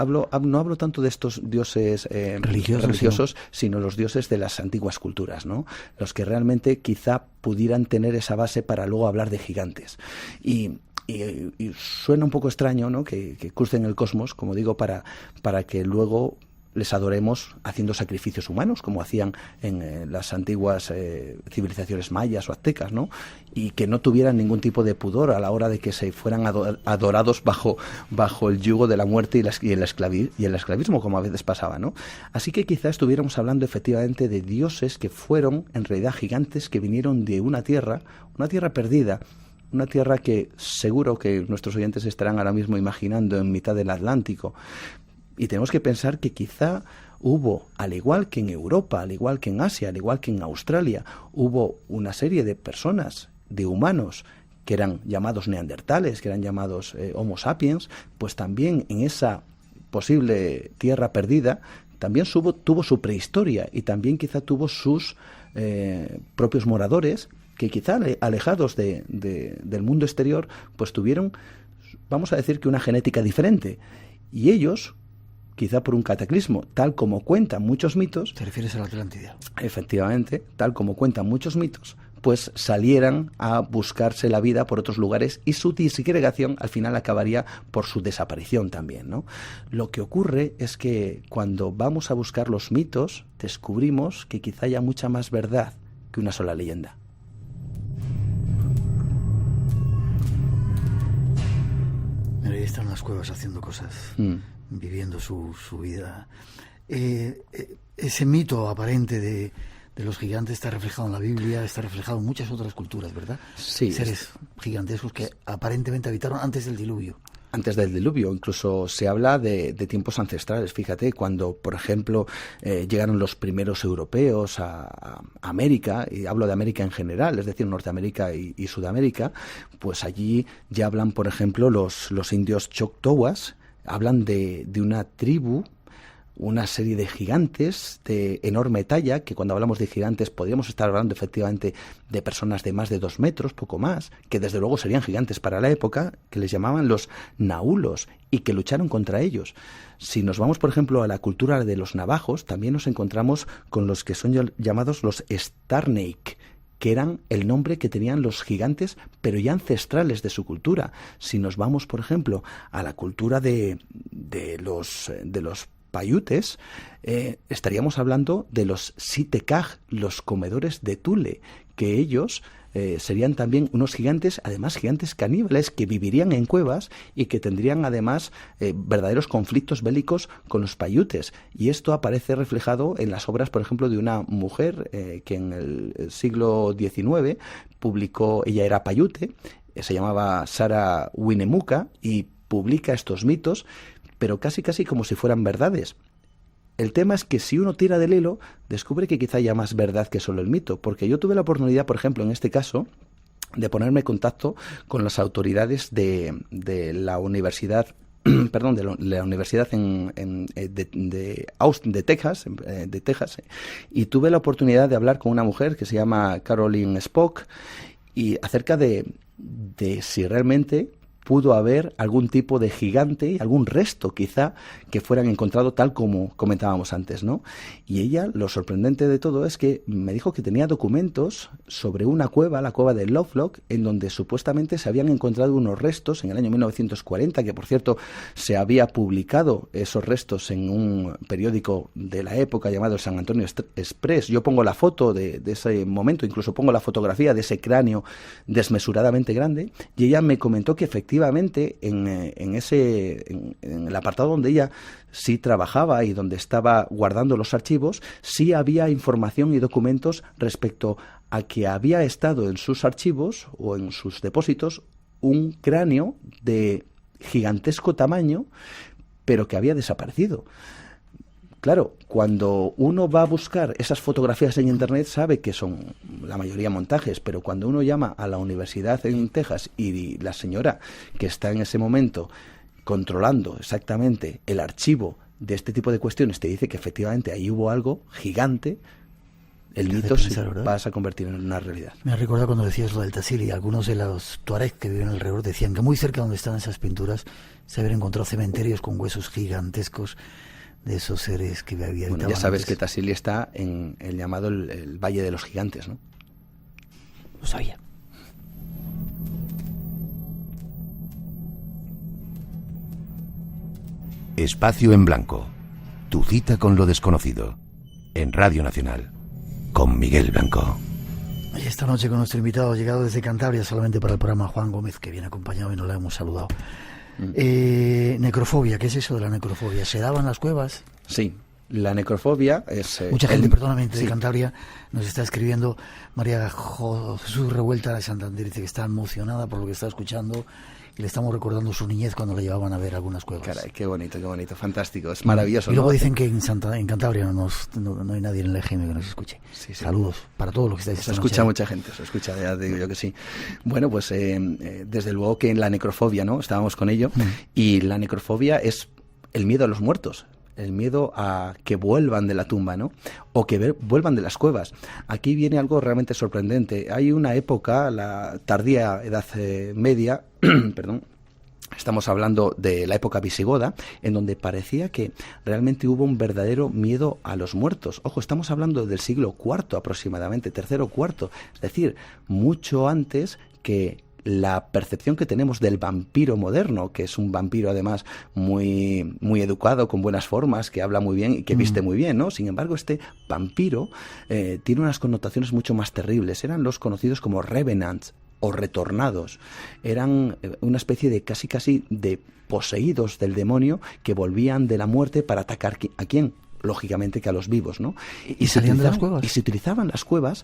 No hablo tanto de estos dioses religiosos, sino los dioses de las antiguas culturas, ¿no? Los que realmente quizá pudieran tener esa base para luego hablar de gigantes. Y suena un poco extraño, ¿no? que crucen el cosmos, como digo, para que luego les adoremos haciendo sacrificios humanos, como hacían en las antiguas civilizaciones mayas o aztecas, ¿no? Y que no tuvieran ningún tipo de pudor a la hora de que se fueran adorados bajo el yugo de la muerte y el esclavismo, como a veces pasaba, ¿no? Así que quizás estuviéramos hablando efectivamente de dioses que fueron en realidad gigantes que vinieron de una tierra perdida, una tierra que seguro que nuestros oyentes estarán ahora mismo imaginando en mitad del Atlántico. Y tenemos que pensar que quizá hubo, al igual que en Europa, al igual que en Asia, al igual que en Australia, hubo una serie de personas, de humanos, que eran llamados neandertales, que eran llamados Homo sapiens, pues también en esa posible tierra perdida, también tuvo su prehistoria y también quizá tuvo sus propios moradores, que quizá alejados del mundo exterior, pues tuvieron, vamos a decir que una genética diferente. Y ellos, quizá por un cataclismo, tal como cuentan muchos mitos... ¿Te refieres a la Atlántida? Efectivamente, tal como cuentan muchos mitos, pues salieran a buscarse la vida por otros lugares y su disgregación al final acabaría por su desaparición también, ¿no? Lo que ocurre es que cuando vamos a buscar los mitos, descubrimos que quizá haya mucha más verdad que una sola leyenda. Ahí están las cuevas haciendo cosas, viviendo su vida. Ese mito aparente de los gigantes está reflejado en la Biblia, está reflejado en muchas otras culturas, ¿verdad? Sí. Seres gigantescos que aparentemente habitaron antes del diluvio. antes del diluvio. Incluso se habla de tiempos ancestrales. Fíjate, cuando, por ejemplo, llegaron los primeros europeos a América, y hablo de América en general, es decir, Norteamérica y Sudamérica, pues allí ya hablan, por ejemplo, los indios choctaws, hablan de una tribu, una serie de gigantes de enorme talla, que cuando hablamos de gigantes podríamos estar hablando efectivamente de personas de más de 2 metros, poco más, que desde luego serían gigantes para la época, que les llamaban los nahulos y que lucharon contra ellos. Si nos vamos, por ejemplo, a la cultura de los navajos, también nos encontramos con los que son llamados los Starnake, que eran el nombre que tenían los gigantes, pero ya ancestrales de su cultura. Si nos vamos, por ejemplo, a la cultura de los paiutes, estaríamos hablando de los Sitekaj, los comedores de Tule, que ellos serían también unos gigantes, además gigantes caníbales, que vivirían en cuevas y que tendrían además verdaderos conflictos bélicos con los paiutes. Y esto aparece reflejado en las obras, por ejemplo, de una mujer que en el siglo XIX publicó, ella era paiute, se llamaba Sarah Winnemucca, y publica estos mitos, pero casi como si fueran verdades. El tema es que si uno tira del hilo, descubre que quizá haya más verdad que solo el mito, porque yo tuve la oportunidad, por ejemplo, en este caso, de ponerme en contacto con las autoridades de la universidad, perdón, de la universidad de Austin, de Texas, y tuve la oportunidad de hablar con una mujer que se llama Caroline Spock, y acerca de si realmente pudo haber algún tipo de gigante, algún resto quizá que fueran encontrado tal como comentábamos antes, ¿no? Y ella, lo sorprendente de todo es que me dijo que tenía documentos sobre una cueva, la cueva de Lovelock, en donde supuestamente se habían encontrado unos restos en el año 1940, que por cierto se había publicado esos restos en un periódico de la época llamado el San Antonio Express. Yo pongo la foto de ese momento, incluso pongo la fotografía de ese cráneo desmesuradamente grande, y ella me comentó que efectivamente en el apartado donde ella sí trabajaba y donde estaba guardando los archivos, sí había información y documentos respecto a que había estado en sus archivos o en sus depósitos un cráneo de gigantesco tamaño, pero que había desaparecido. Claro, cuando uno va a buscar esas fotografías en Internet sabe que son la mayoría montajes, pero cuando uno llama a la universidad en Texas y la señora que está en ese momento controlando exactamente el archivo de este tipo de cuestiones te dice que efectivamente ahí hubo algo gigante, el mito se pasa a convertir en una realidad. Me ha recordado cuando decías lo del Tassili, algunos de los tuareg que viven alrededor decían que muy cerca donde están esas pinturas se habían encontrado cementerios con huesos gigantescos de esos seres que había. Bueno, ya sabes que Tassili está en el llamado el Valle de los Gigantes, ¿no? Lo sabía. Espacio en Blanco. Tu cita con lo desconocido. En Radio Nacional. Con Miguel Blanco. Y esta noche con nuestro invitado llegado desde Cantabria solamente para el programa, Juan Gómez, que viene acompañado y nos la hemos saludado. Necrofobia, ¿qué es eso de la necrofobia? ¿Se daba en las cuevas? Sí, la necrofobia es... Mucha gente, perdóname, de Cantabria nos está escribiendo. María Jesús Revuelta de Santander dice que está emocionada por lo que está escuchando y le estamos recordando su niñez cuando la llevaban a ver algunas cuevas. Caray, qué bonito, fantástico, es maravilloso. Y luego ¿no? dicen que en Cantabria no hay nadie en el EGM que nos escuche. Sí. Saludos para todos los que estáis. Se escucha mucha gente, se escucha, ya digo yo que sí. Bueno, pues desde luego que en la necrofobia, ¿no? Estábamos con ello, y la necrofobia es el miedo a los muertos. El miedo a que vuelvan de la tumba, ¿no? O que vuelvan de las cuevas. Aquí viene algo realmente sorprendente. Hay una época, la tardía Edad Media, perdón, estamos hablando de la época visigoda, en donde parecía que realmente hubo un verdadero miedo a los muertos. Ojo, estamos hablando del siglo IV aproximadamente, tercero, cuarto. Es decir, mucho antes que la percepción que tenemos del vampiro moderno, que es un vampiro además muy, muy educado, con buenas formas, que habla muy bien y que viste muy bien, ¿no? Sin embargo, este vampiro tiene unas connotaciones mucho más terribles. Eran los conocidos como revenants o retornados. Eran una especie de casi de poseídos del demonio que volvían de la muerte para atacar ¿a quién? Lógicamente que a los vivos, ¿no? ¿Y salían de las cuevas? Y se utilizaban las cuevas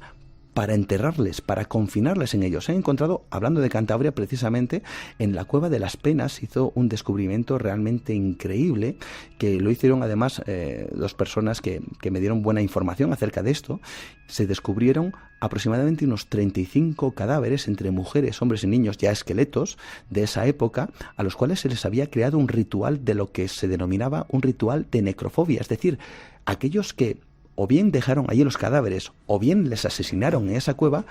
para enterrarles, para confinarles en ellos. Se han encontrado, hablando de Cantabria, precisamente en la Cueva de las Penas, hizo un descubrimiento realmente increíble, que lo hicieron además dos personas que me dieron buena información acerca de esto. Se descubrieron aproximadamente unos 35 cadáveres entre mujeres, hombres y niños, ya esqueletos de esa época, a los cuales se les había creado un ritual de lo que se denominaba un ritual de necrofobia, es decir, aquellos que o bien dejaron allí los cadáveres o bien les asesinaron en esa cueva,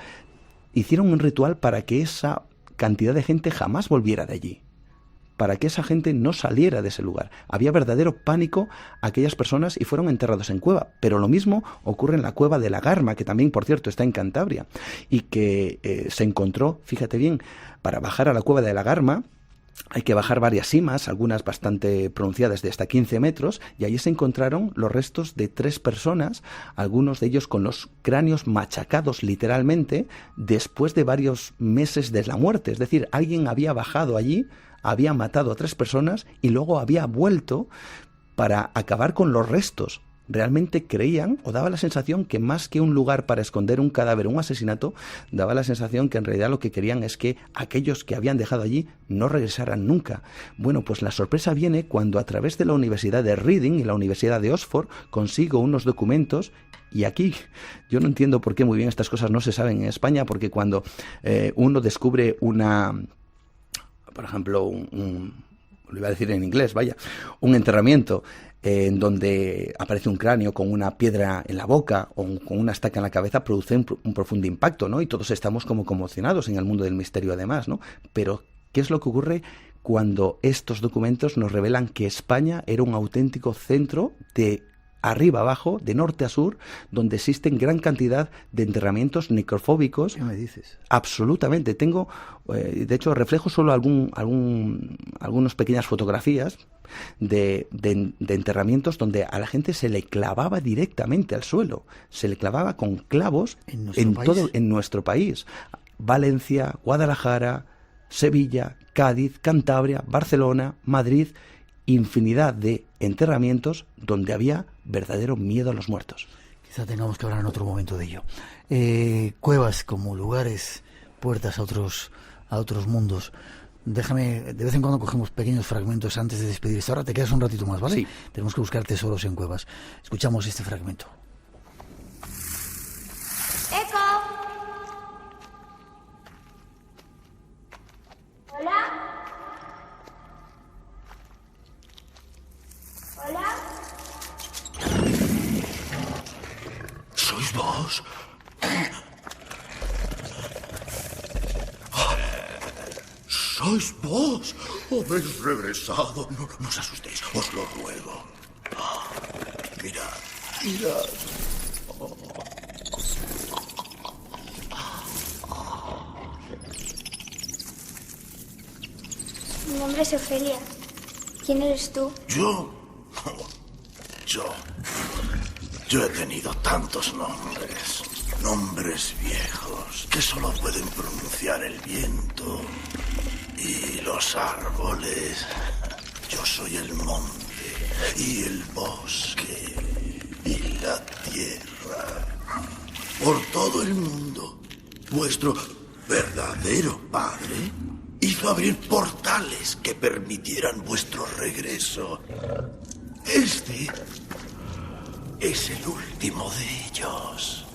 hicieron un ritual para que esa cantidad de gente jamás volviera de allí, para que esa gente no saliera de ese lugar. Había verdadero pánico a aquellas personas y fueron enterrados en cueva. Pero lo mismo ocurre en la cueva de la Garma, que también, por cierto, está en Cantabria, y que se encontró, fíjate bien, para bajar a la cueva de la Garma hay que bajar varias simas, algunas bastante pronunciadas de hasta 15 metros, y allí se encontraron los restos de 3 personas, algunos de ellos con los cráneos machacados literalmente, después de varios meses de la muerte. Es decir, alguien había bajado allí, había matado a 3 personas y luego había vuelto para acabar con los restos. Realmente creían, o daba la sensación, que más que un lugar para esconder un cadáver o un asesinato, daba la sensación que en realidad lo que querían es que aquellos que habían dejado allí no regresaran nunca. Bueno, pues la sorpresa viene cuando a través de la Universidad de Reading y la Universidad de Oxford consigo unos documentos. Y aquí yo no entiendo por qué muy bien estas cosas no se saben en España, porque cuando uno descubre por ejemplo, lo iba a decir en inglés, un enterramiento en donde aparece un cráneo con una piedra en la boca o con una estaca en la cabeza, produce un profundo impacto, ¿no? Y todos estamos como conmocionados en el mundo del misterio además, ¿no? Pero, ¿qué es lo que ocurre cuando estos documentos nos revelan que España era un auténtico centro de arriba abajo, de norte a sur, donde existen gran cantidad de enterramientos necrofóbicos? ¿Qué me dices? Absolutamente. Tengo, de hecho, reflejo solo algunas pequeñas fotografías de enterramientos donde a la gente se le clavaba directamente al suelo, se le clavaba con clavos en nuestro país. Valencia, Guadalajara, Sevilla, Cádiz, Cantabria, Barcelona, Madrid, infinidad de enterramientos donde había verdadero miedo a los muertos. Quizá tengamos que hablar en otro momento de ello. Cuevas como lugares, puertas a otros mundos. Déjame, de vez en cuando cogemos pequeños fragmentos antes de despedirse. Ahora te quedas un ratito más, ¿vale? Sí. Tenemos que buscar tesoros en cuevas. Escuchamos este fragmento. ¡Eco! ¿Hola? ¿Hola? ¿Sois vos? ¿Sois vos? ¿Habéis regresado? No os asustéis, os lo ruego. Mirad. Mi nombre es Ofelia. ¿Quién eres tú? Yo he tenido tantos nombres. Nombres viejos que solo pueden pronunciar el viento y los árboles. Yo soy el monte y el bosque y la tierra. Por todo el mundo, vuestro verdadero padre hizo abrir portales que permitieran vuestro regreso. Este es el último de ellos.